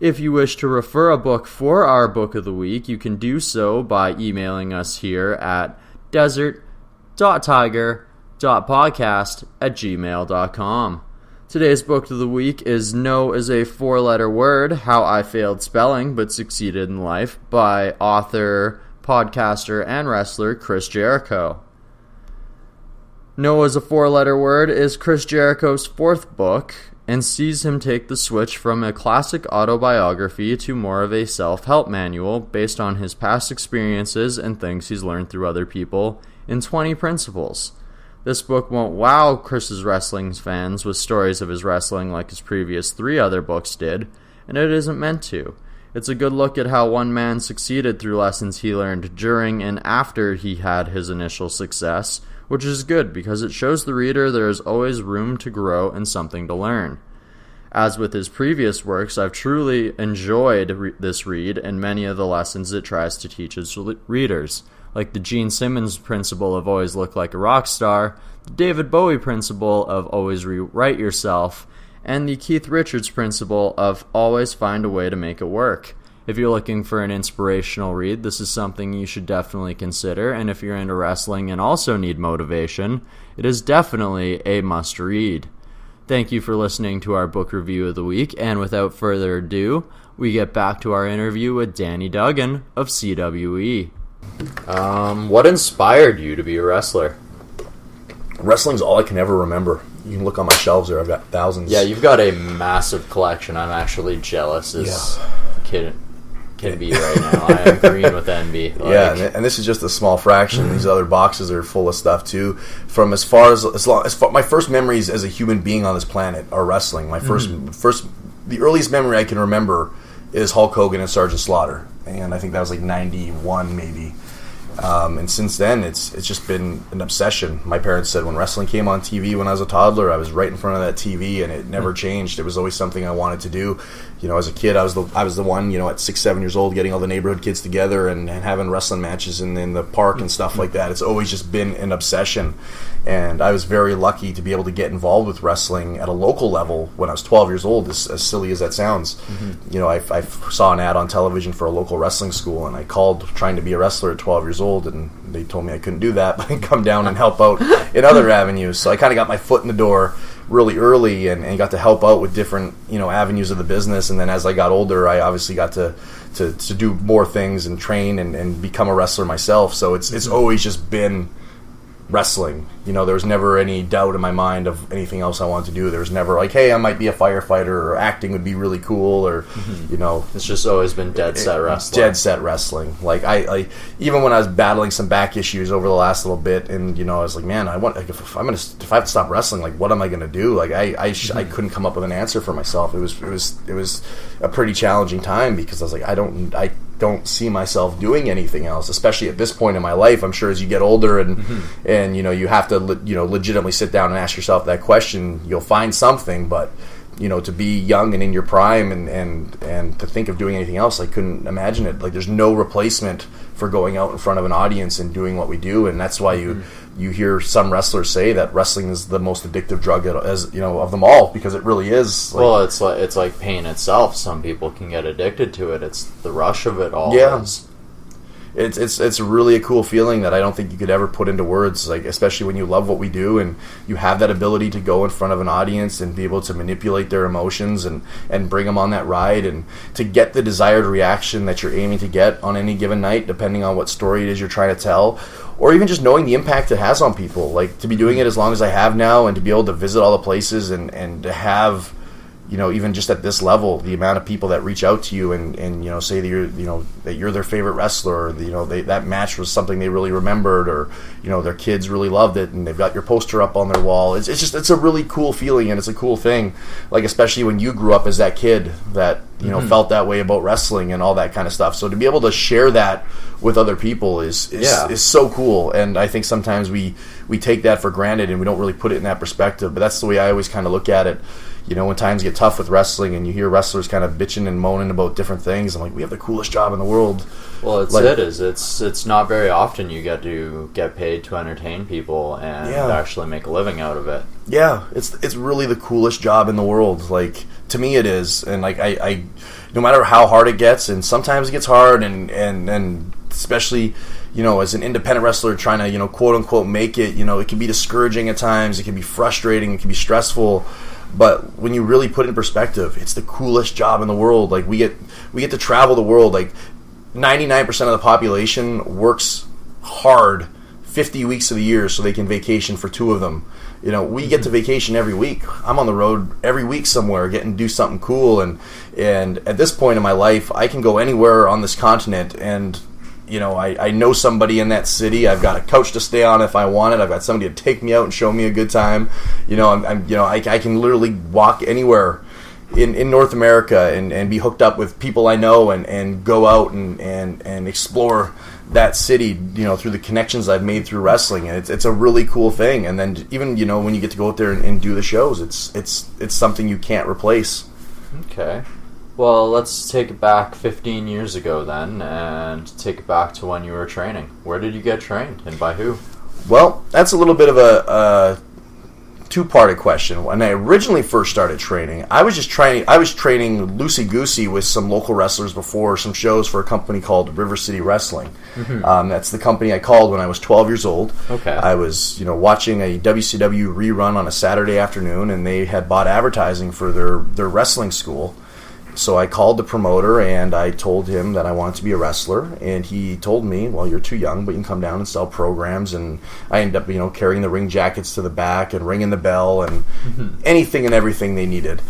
If you wish to refer a book for our Book of the Week, you can do so by emailing us here at desert.tiger.podcast@gmail.com. Today's Book of the Week is No is a Four-Letter Word, How I Failed Spelling But Succeeded in Life, by author, podcaster, and wrestler Chris Jericho. No is a Four-Letter Word is Chris Jericho's fourth book, and sees him take the switch from a classic autobiography to more of a self-help manual based on his past experiences and things he's learned through other people in 20 principles. This book won't wow Chris's wrestling fans with stories of his wrestling like his previous 3 other books did, and it isn't meant to. It's a good look at how one man succeeded through lessons he learned during and after he had his initial success, which is good because it shows the reader there is always room to grow and something to learn. As with his previous works, I've truly enjoyed this read and many of the lessons it tries to teach its readers, like the Gene Simmons principle of always look like a rock star, the David Bowie principle of always rewrite yourself, and the Keith Richards principle of always find a way to make it work. If you're looking for an inspirational read, this is something you should definitely consider, and if you're into wrestling and also need motivation, it is definitely a must-read. Thank you for listening to our book review of the week, and without further ado, we get back to our interview with Danny Duggan of CWE. What inspired you to be a wrestler?
Wrestling's all I can ever remember. You can look on my shelves there. I've got thousands.
Yeah, you've got a massive collection. I'm actually jealous as a kid can be right now. I am green with envy.
And this is just a small fraction. These other boxes are full of stuff too. From as far my first memories as a human being on this planet are wrestling. My the earliest memory I can remember is Hulk Hogan and Sergeant Slaughter, and I think that was like 91 maybe. And since then, it's just been an obsession. My parents said when wrestling came on TV when I was a toddler, I was right in front of that TV, and it never changed. It was always something I wanted to do. As a kid, I was the one, at 6, 7 years old, getting all the neighborhood kids together and having wrestling matches in the park and stuff like that. It's always just been an obsession. And I was very lucky to be able to get involved with wrestling at a local level when I was 12 years old, as silly as that sounds. Mm-hmm. I saw an ad on television for a local wrestling school, and I called trying to be a wrestler at 12 years old, and they told me I couldn't do that, but I'd come down and help out in other avenues. So I kind of got my foot in the door really early and got to help out with different avenues of the business. And then as I got older, I obviously got to do more things and train and become a wrestler myself. So it's always just been wrestling. There was never any doubt in my mind of anything else I wanted to do. There was never like, hey, I might be a firefighter, or acting would be really cool, or
it's just always been dead set wrestling.
Dead set wrestling. Like I even when I was battling some back issues over the last little bit, and I was like, man, if I have to stop wrestling, like what am I gonna do? Like I couldn't come up with an answer for myself. It was a pretty challenging time, because I was like, I don't see myself doing anything else, especially at this point in my life. I'm sure as you get older and you have to legitimately sit down and ask yourself that question, you'll find something. But to be young and in your prime and to think of doing anything else, I couldn't imagine it. Like, there's no replacement for going out in front of an audience and doing what we do, and that's why you hear some wrestlers say that wrestling is the most addictive drug of them all, because it really is. Like,
well, it's like pain itself. Some people can get addicted to it. It's the rush of it all.
Yeah. It's really a cool feeling that I don't think you could ever put into words, like, especially when you love what we do and you have that ability to go in front of an audience and be able to manipulate their emotions and bring them on that ride, and to get the desired reaction that you're aiming to get on any given night, depending on what story it is you're trying to tell, or even just knowing the impact it has on people. Like, to be doing it as long as I have now, and to be able to visit all the places and to have, even just at this level, the amount of people that reach out to you and say that you're their favorite wrestler, or that match was something they really remembered, or their kids really loved it and they've got your poster up on their wall. It's a really cool feeling, and it's a cool thing. Like, especially when you grew up as that kid that felt that way about wrestling and all that kind of stuff. So to be able to share that with other people is so cool. And I think sometimes we take that for granted and we don't really put it in that perspective. But that's the way I always kind of look at it. When times get tough with wrestling and you hear wrestlers kind of bitching and moaning about different things, I'm like, we have the coolest job in the world.
Well, it's not very often you get to get paid to entertain people and actually make a living out of it. Yeah,
it's really the coolest job in the world. Like, to me it is. And like I no matter how hard it gets, and sometimes it gets hard, and especially as an independent wrestler trying to quote unquote make it, it can be discouraging at times, it can be frustrating, it can be stressful. But when you really put it in perspective, it's the coolest job in the world. Like, we get to travel the world. Like, 99% of the population works hard 50 weeks of the year so they can vacation for 2 of them. We get to vacation every week. I'm on the road every week somewhere, getting to do something cool. And at this point in my life, I can go anywhere on this continent, and I know somebody in that city. I've got a couch to stay on if I want it. I've got somebody to take me out and show me a good time. I can literally walk anywhere in North America and be hooked up with people I know and go out and explore that city, through the connections I've made through wrestling. And it's a really cool thing. And then even, when you get to go out there and do the shows, it's something you can't replace.
Okay. Well, let's take it back 15 years ago then, and take it back to when you were training. Where did you get trained, and by who?
Well, that's a little bit of a two-parted question. When I originally first started training, I was training loosey-goosey with some local wrestlers before some shows for a company called River City Wrestling. Mm-hmm. That's the company I called when I was 12 years old. Okay. I was, watching a WCW rerun on a Saturday afternoon, and they had bought advertising for their wrestling school. So I called the promoter and I told him that I wanted to be a wrestler, and he told me, well, you're too young, but you can come down and sell programs. And I ended up, carrying the ring jackets to the back and ringing the bell and anything and everything they needed.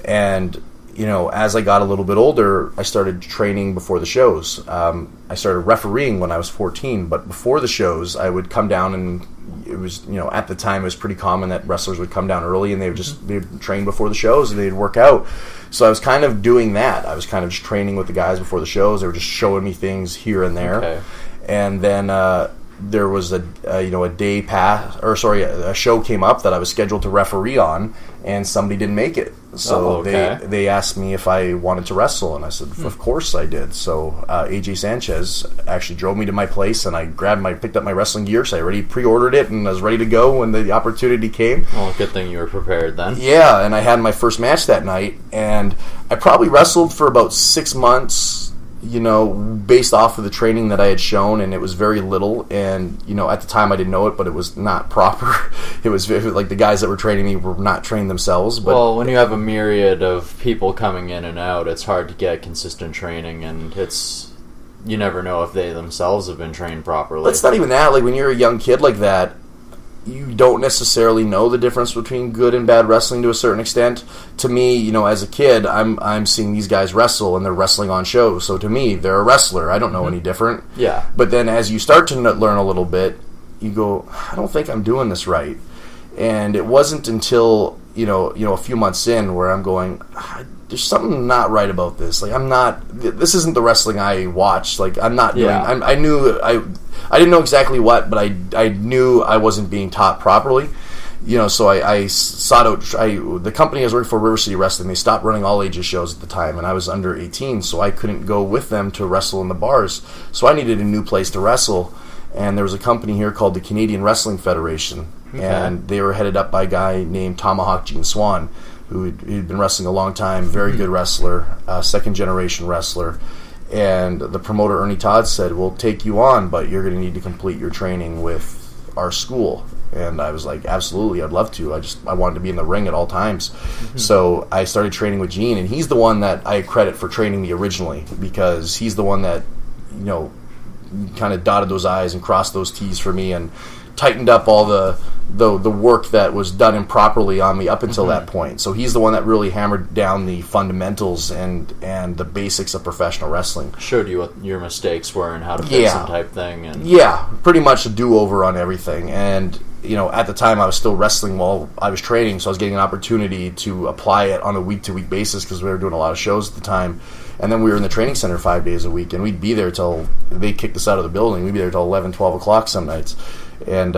And, as I got a little bit older, I started training before the shows. I started refereeing when I was 14, but before the shows, I would come down, and it was, at the time it was pretty common that wrestlers would come down early and they'd train before the shows and they'd work out. So I was kind of doing that. I was kind of just training with the guys before the shows. They were just showing me things here and there. Okay. And then there was a show came up that I was scheduled to referee on, and somebody didn't make it. So they asked me if I wanted to wrestle, and I said, of course I did. So AJ Sanchez actually drove me to my place, and I picked up my wrestling gear, so I already pre-ordered it, and I was ready to go when the opportunity came.
Well, good thing you were prepared then.
Yeah, and I had my first match that night, and I probably wrestled for about 6 months, based off of the training that I had shown, and it was very little, and, at the time I didn't know it, but it was not proper. It was like the guys that were training me were not trained themselves. But
well, when you have a myriad of people coming in and out, it's hard to get consistent training, and you never know if they themselves have been trained properly.
But it's not even that. Like, when you're a young kid like that, you don't necessarily know the difference between good and bad wrestling to a certain extent. To me, as a kid, I'm seeing these guys wrestle, and they're wrestling on shows. So to me, they're a wrestler. I don't know any different.
Yeah.
But then as you start to learn a little bit, you go, I don't think I'm doing this right. And it wasn't until a few months in where I'm going, there's something not right about this. Like, I'm not. This isn't the wrestling I watched. Like, I'm not doing. I didn't know exactly what, but I knew I wasn't being taught properly. So I sought out. The company I was working for, River City Wrestling, they stopped running all ages shows at the time, and I was under 18, so I couldn't go with them to wrestle in the bars. So I needed a new place to wrestle, and there was a company here called the Canadian Wrestling Federation, and they were headed up by a guy named Tomahawk Gene Swan, who'd been wrestling a long time, very good wrestler, second-generation wrestler. And the promoter, Ernie Todd, said, we'll take you on, but you're going to need to complete your training with our school. And I was like, absolutely, I'd love to. I wanted to be in the ring at all times. So I started training with Gene, and he's the one that I credit for training me originally, because he's the one that, kind of dotted those I's and crossed those T's for me and tightened up all the work that was done improperly on me up until that point. So he's the one that really hammered down the fundamentals and the basics of professional wrestling.
Showed you what your mistakes were and how to fix them type thing. And
pretty much a do-over on everything. And, at the time I was still wrestling while I was training, so I was getting an opportunity to apply it on a week-to-week basis because we were doing a lot of shows at the time. And then we were in the training center 5 days a week, and we'd be there till they kicked us out of the building. We'd be there till 11, 12 o'clock some nights. And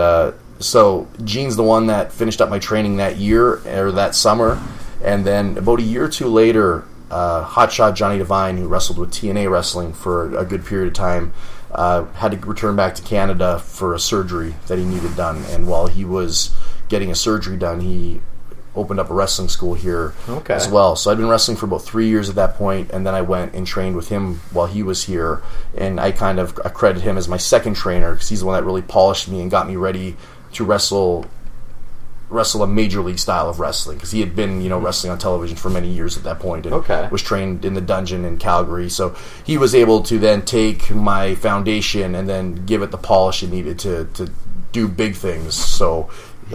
so Gene's the one that finished up my training that year, or that summer. And then about a year or two later, Hotshot Johnny Devine, who wrestled with TNA Wrestling for a good period of time, had to return back to Canada for a surgery that he needed done. And while he was getting a surgery done, he opened up a wrestling school here as well. So I'd been wrestling for about 3 years at that point, and then I went and trained with him while he was here. And I kind of accredit him as my second trainer because he's the one that really polished me and got me ready to wrestle a major league style of wrestling, because he had been wrestling on television for many years at that point and was trained in the dungeon in Calgary. So he was able to then take my foundation and then give it the polish it needed to do big things. So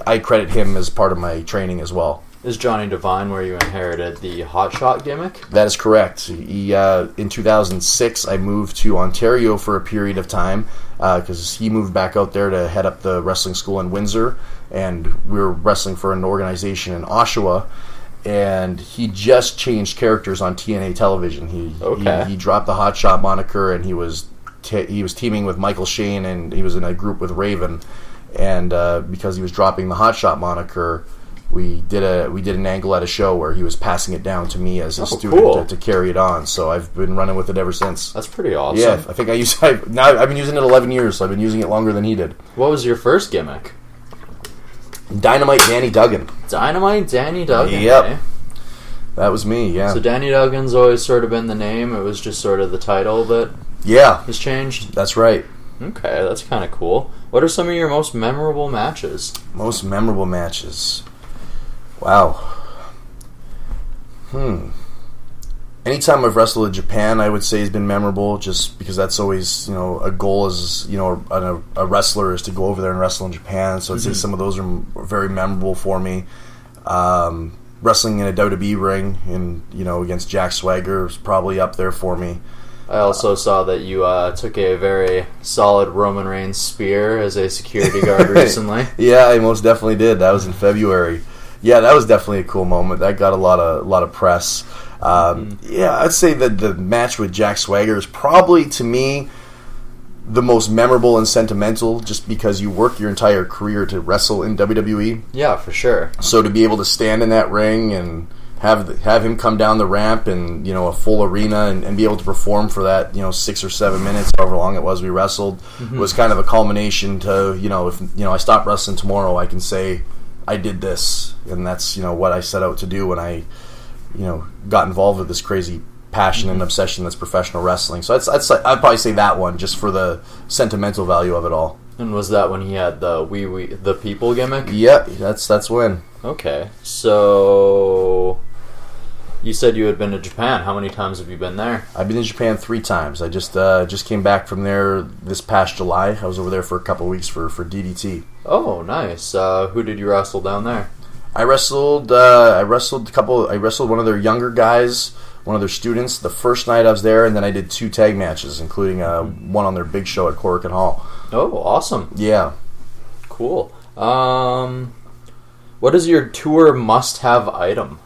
I credit him as part of my training as well.
Is Johnny Devine where you inherited the hotshot gimmick?
That is correct. In 2006, I moved to Ontario for a period of time because he moved back out there to head up the wrestling school in Windsor, and we were wrestling for an organization in Oshawa. And he just changed characters on TNA television. He dropped the hotshot moniker, and he was teaming with Michael Shane, and he was in a group with Raven. And because he was dropping the hotshot moniker, we did an angle at a show where he was passing it down to me as a student to carry it on. So I've been running with it ever since.
That's pretty awesome.
Yeah, I think I've been using it 11 years, so I've been using it longer than he did.
What was your first gimmick?
Dynamite Danny Duggan.
Dynamite Danny Duggan.
Yep.
Eh?
That was me, yeah.
So Danny Duggan's always sort of been the name. It was just sort of the title that has changed?
That's right.
Okay, that's kind of cool. What are some of your most memorable matches?
Most memorable matches? Wow. Anytime I've wrestled in Japan, I would say has been memorable, just because that's always, a goal as, a wrestler is to go over there and wrestle in Japan. So I'd say some of those are very memorable for me. Wrestling in a WWE ring against Jack Swagger is probably up there for me.
I also saw that you took a very solid Roman Reigns spear as a security guard recently.
Yeah, I most definitely did. That was in February. Yeah, that was definitely a cool moment. That got a lot of press. Yeah, I'd say that the match with Jack Swagger is probably, to me, the most memorable and sentimental, just because you work your entire career to wrestle in WWE.
Yeah, for sure.
So to be able to stand in that ring and have him come down the ramp in a full arena and be able to perform for that 6 or 7 minutes, however long it was we wrestled, was kind of a culmination to if I stop wrestling tomorrow, I can say I did this, and that's what I set out to do when I got involved with this crazy passion and obsession that's professional wrestling. So I'd probably say that one, just for the sentimental value of it all.
And was that when he had the the people gimmick?
Yeah, that's when.
Okay, so You said you had been to Japan. How many times have you been there?
I've been to Japan 3 times. I just came back from there this past July. I was over there for a couple of weeks for DDT.
Oh, nice. Who did you wrestle down there?
I wrestled one of their younger guys, one of their students, the first night I was there, and then I did 2 tag matches, including one on their big show at Corrigan Hall.
Oh, awesome.
Yeah.
Cool. What is your tour must-have item?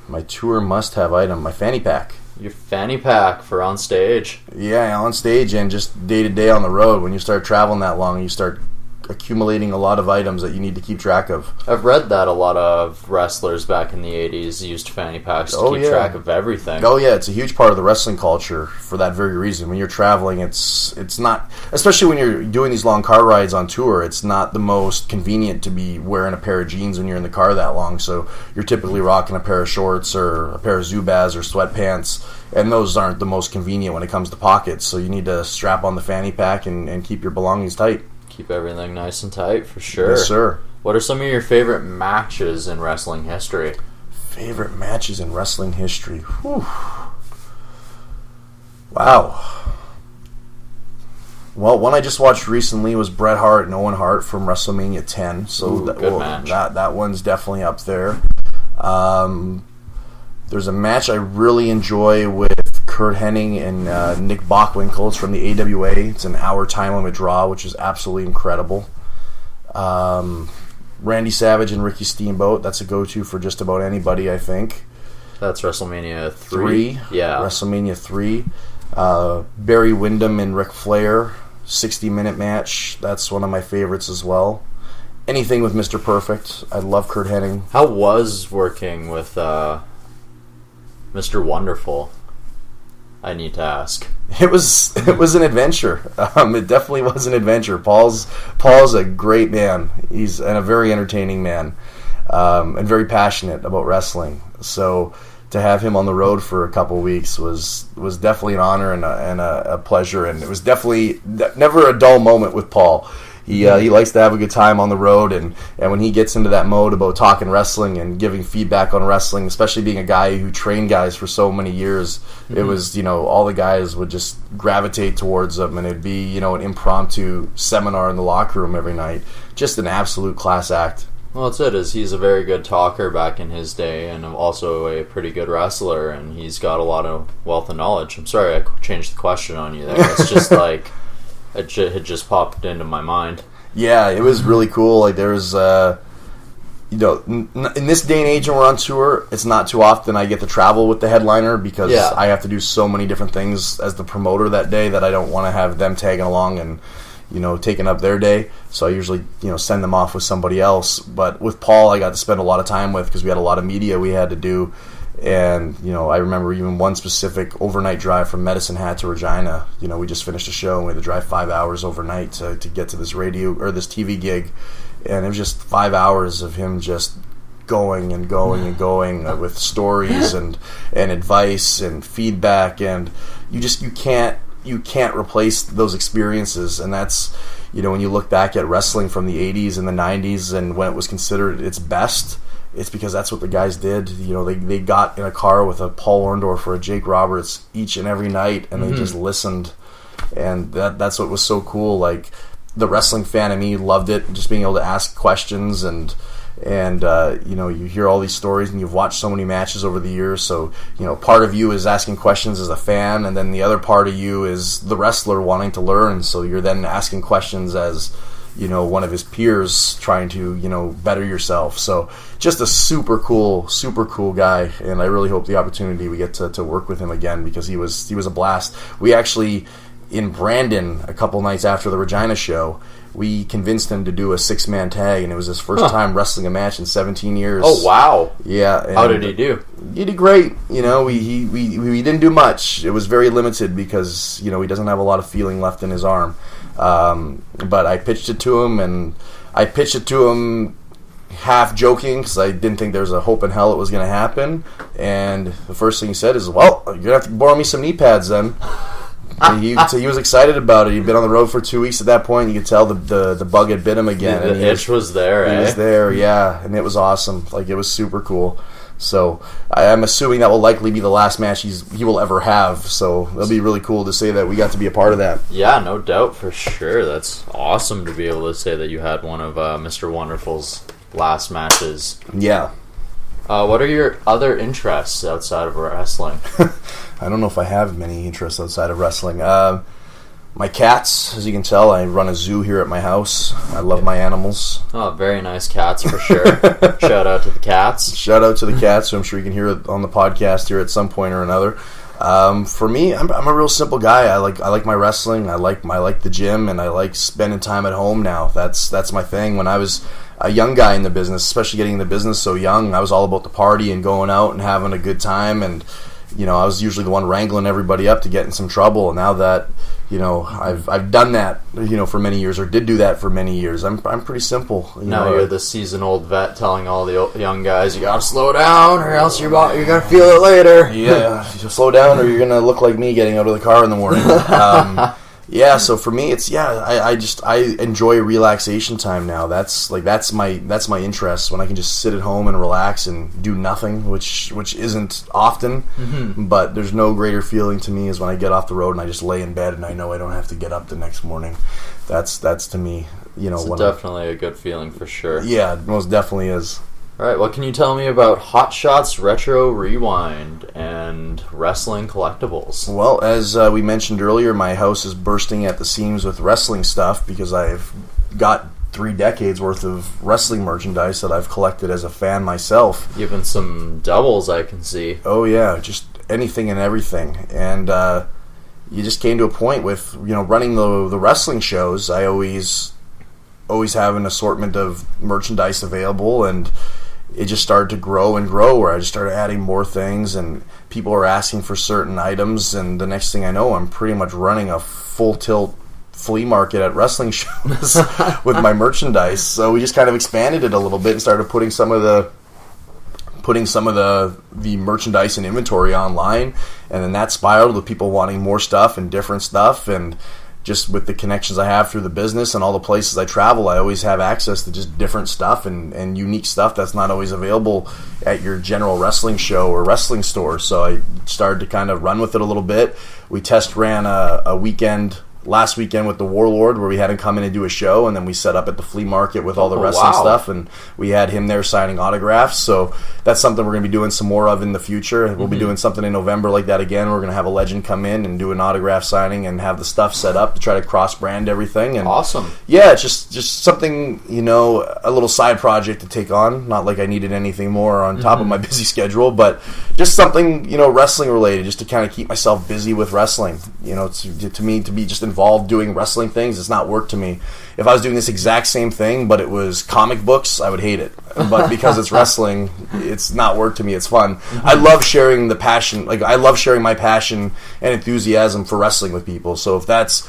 My tour must-have item, my fanny pack.
Your fanny pack for on stage.
Yeah, on stage and just day-to-day on the road. When you start traveling that long, you start accumulating a lot of items that you need to keep track of.
I've read that a lot of wrestlers back in the 80s used fanny packs to keep track of everything.
Oh yeah, it's a huge part of the wrestling culture for that very reason. When you're traveling, it's not, especially when you're doing these long car rides on tour, it's not the most convenient to be wearing a pair of jeans when you're in the car that long, so you're typically rocking a pair of shorts or a pair of Zubaz or sweatpants, and those aren't the most convenient when it comes to pockets, so you need to strap on the fanny pack and keep your belongings tight.
Keep everything nice and tight, for sure.
Yes, sir.
What are some of your favorite matches in wrestling history?
Favorite matches in wrestling history? Whew. Wow. Well, one I just watched recently was Bret Hart and Owen Hart from WrestleMania 10. So
good match.
That one's definitely up there. There's a match I really enjoy with Kurt Hennig and Nick Bockwinkel. It's from the AWA. It's an hour time limit draw, which is absolutely incredible. Randy Savage and Ricky Steamboat. That's a go-to for just about anybody, I think.
That's WrestleMania 3. Yeah.
WrestleMania 3. Barry Windham and Ric Flair. 60-minute match. That's one of my favorites as well. Anything with Mr. Perfect. I love Kurt Hennig.
How was working with Mr. Wonderful? I need to ask.
It was an adventure. It definitely was an adventure. Paul's a great man. He's a very entertaining man, and very passionate about wrestling. So to have him on the road for a couple weeks was definitely an honor and a pleasure. And it was definitely never a dull moment with Paul. He likes to have a good time on the road, and when he gets into that mode about talking wrestling and giving feedback on wrestling, especially being a guy who trained guys for so many years, it was, all the guys would just gravitate towards him, and it'd be, an impromptu seminar in the locker room every night. Just an absolute class act.
Well, that's it. He's a very good talker back in his day, and also a pretty good wrestler, and he's got a lot of wealth of knowledge. I'm sorry I changed the question on you there. It's just like... It had just popped into my mind.
Yeah, it was really cool. Like, there was, in this day and age when we're on tour, it's not too often I get to travel with the headliner because I have to do so many different things as the promoter that day that I don't want to have them tagging along and, taking up their day. So I usually, send them off with somebody else. But with Paul, I got to spend a lot of time with because we had a lot of media we had to do. And, I remember even one specific overnight drive from Medicine Hat to Regina. We just finished a show and we had to drive 5 hours overnight to get to this radio or this TV gig. And it was just 5 hours of him just going and going and going with stories and advice and feedback. And you can't replace those experiences. And that's, when you look back at wrestling from the 80s and the 90s and when it was considered its best, it's because that's what the guys did. They got in a car with a Paul Orndorff or a Jake Roberts each and every night, and they just listened. And that's what was so cool. Like, the wrestling fan in me loved it, just being able to ask questions and you hear all these stories and you've watched so many matches over the years. So, part of you is asking questions as a fan, and then the other part of you is the wrestler wanting to learn. So you're then asking questions as one of his peers trying to, better yourself. So just a super cool guy, and I really hope the opportunity we get to work with him again because he was a blast. We actually, in Brandon, a couple nights after the Regina show, we convinced him to do a 6-man tag, and it was his first time wrestling a match in 17 years.
Oh, wow.
Yeah.
How did he do?
He did great. We didn't do much. It was very limited because, he doesn't have a lot of feeling left in his arm. But I pitched it to him, and I pitched it to him half joking because I didn't think there was a hope in hell it was going to happen. And the first thing he said is, "Well, you're going to have to borrow me some knee pads then." He was excited about it. He'd been on the road for 2 weeks at that point. You could tell the bug had bit him again.
The itch was there.
He was there, yeah, and it was awesome. Like, it was super cool. So I'm assuming that will likely be the last match he will ever have. So it'll be really cool to say that we got to be a part of that.
Yeah, no doubt, for sure. That's awesome to be able to say that you had one of Mr. Wonderful's last matches.
Yeah.
What are your other interests outside of wrestling?
I don't know if I have many interests outside of wrestling. My cats, as you can tell, I run a zoo here at my house. I love my animals.
Oh, very nice cats for sure. Shout out to the cats.
Shout out to the cats, who I'm sure you can hear it on the podcast here at some point or another. For me, I'm a real simple guy. I like my wrestling. I like the gym, and I like spending time at home now. That's my thing. When I was a young guy in the business, especially getting in the business so young, I was all about the party and going out and having a good time. And I was usually the one wrangling everybody up to get in some trouble. And now that I've done that, for many years, or did do that for many years, I'm pretty simple.
Now you're the seasoned vet telling all the young guys, you gotta slow down, or else you're gonna feel it later.
Yeah, slow down, or you're gonna look like me getting out of the car in the morning. Yeah, so for me, it's I enjoy relaxation time now. That's my interest, when I can just sit at home and relax and do nothing, which isn't often. Mm-hmm. But there's no greater feeling to me as when I get off the road and I just lay in bed and I know I don't have to get up the next morning. That's to me,
it's definitely a good feeling for sure.
Yeah, it most definitely is.
All right, what can you tell me about Hot Shots Retro Rewind and wrestling collectibles?
Well, as we mentioned earlier, my house is bursting at the seams with wrestling stuff because I've got 3 decades worth of wrestling merchandise that I've collected as a fan myself.
Even some doubles I can see.
Oh yeah, just anything and everything. And you just came to a point with running the wrestling shows. I always have an assortment of merchandise available, and it just started to grow and grow, where I just started adding more things, and people are asking for certain items, and the next thing I know, I'm pretty much running a full tilt flea market at wrestling shows with my merchandise. So we just kind of expanded it a little bit and started putting some of the merchandise and inventory online, and then that spiraled with people wanting more stuff and different stuff. And just with the connections I have through the business and all the places I travel, I always have access to just different stuff and unique stuff that's not always available at your general wrestling show or wrestling store. So I started to kind of run with it a little bit. We test ran a weekend last weekend with the Warlord, where we had him come in and do a show, and then we set up at the flea market with all the wrestling stuff, and we had him there signing autographs. So that's something we're going to be doing some more of in the future. We'll be doing something in November like that again. We're going to have a legend come in and do an autograph signing and have the stuff set up to try to cross-brand everything. And
awesome.
Yeah, it's just something, a little side project to take on. Not like I needed anything more on top of my busy schedule, but just something, wrestling related, just to kind of keep myself busy with wrestling. To me, to be just involved doing wrestling things, it's not work to me. If I was doing this exact same thing, but it was comic books, I would hate it. But because it's wrestling, it's not work to me. It's fun. I love sharing the passion. I love sharing my passion and enthusiasm for wrestling with people. So if that's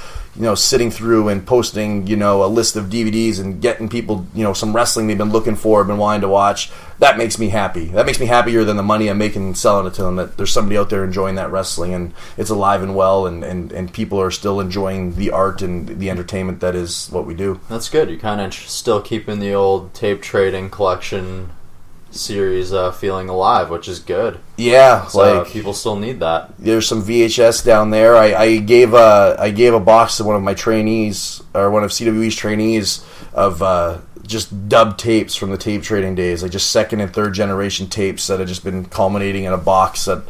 sitting through and posting, a list of DVDs and getting people, some wrestling they've been looking for, been wanting to watch, that makes me happy. That makes me happier than the money I'm making selling it to them, that there's somebody out there enjoying that wrestling, and it's alive and well, and people are still enjoying the art and the entertainment that is what we do.
That's good. You're kind of still keeping the old tape trading collection series feeling alive, which is good.
Yeah,
so, people still need that.
There's some VHS down there. I gave a box to one of my trainees, or one of CWE's trainees, of just dub tapes from the tape trading days, like just second and third generation tapes that had just been culminating in a box that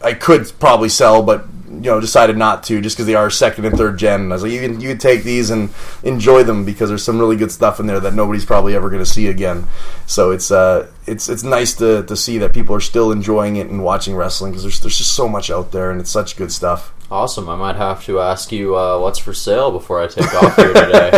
I could probably sell, but decided not to, just because they are second and third gen. And I was like, you can take these and enjoy them, because there's some really good stuff in there that nobody's probably ever going to see again. So it's nice to see that people are still enjoying it and watching wrestling, because there's just so much out there, and it's such good stuff.
Awesome. I might have to ask you what's for sale before I take off here today.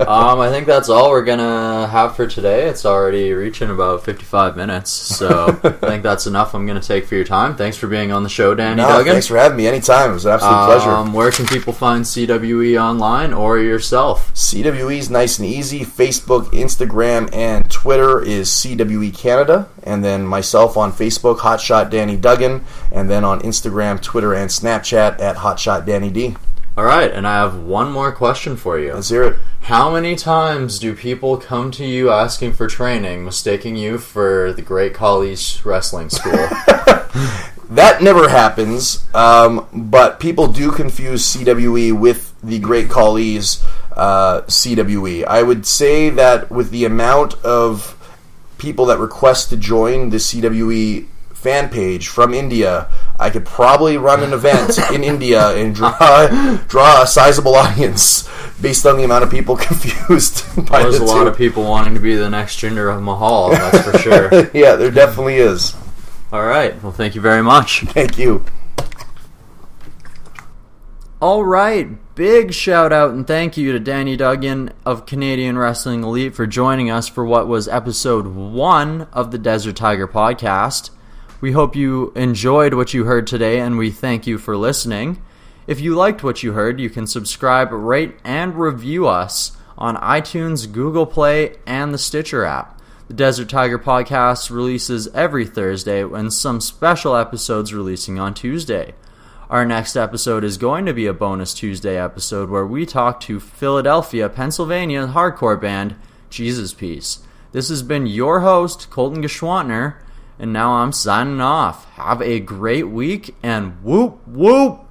I think that's all we're going to have for today. It's already reaching about 55 minutes, so I think that's enough I'm going to take for your time. Thanks for being on the show, Danny Duggan.
Thanks for having me. Anytime. It was an absolute pleasure.
Where can people find CWE online, or yourself?
CWE's nice and easy. Facebook, Instagram, and Twitter is CWE Canada, and then myself on Facebook, Hotshot Danny Duggan, and then on Instagram, Twitter, and Snapchat at Hotshot Danny D.
All right, and I have one more question for you.
Let's hear it.
How many times do people come to you asking for training, mistaking you for the Great Khali's wrestling school?
That never happens, but people do confuse CWE with the Great Khali's CWE. I would say that with the amount of people that request to join the CWE fan page from India, I could probably run an event in India and draw a sizable audience based on the amount of people confused by
There's
the
a lot
two.
of people wanting to be the next Jinder Mahal, that's for sure.
Yeah, there definitely is.
All right. Well, thank you very much.
Thank you.
All right. Big shout out and thank you to Danny Duggan of Canadian Wrestling Elite for joining us for what was episode 1 of the Desert Tiger podcast. We hope you enjoyed what you heard today, and we thank you for listening. If you liked what you heard, you can subscribe, rate, and review us on iTunes, Google Play, and the Stitcher app. The Desert Tiger podcast releases every Thursday, and some special episodes releasing on Tuesday. Our next episode is going to be a bonus Tuesday episode where we talk to Philadelphia, Pennsylvania hardcore band Jesus Piece. This has been your host, Colton Geschwantner, and now I'm signing off. Have a great week, and whoop, whoop!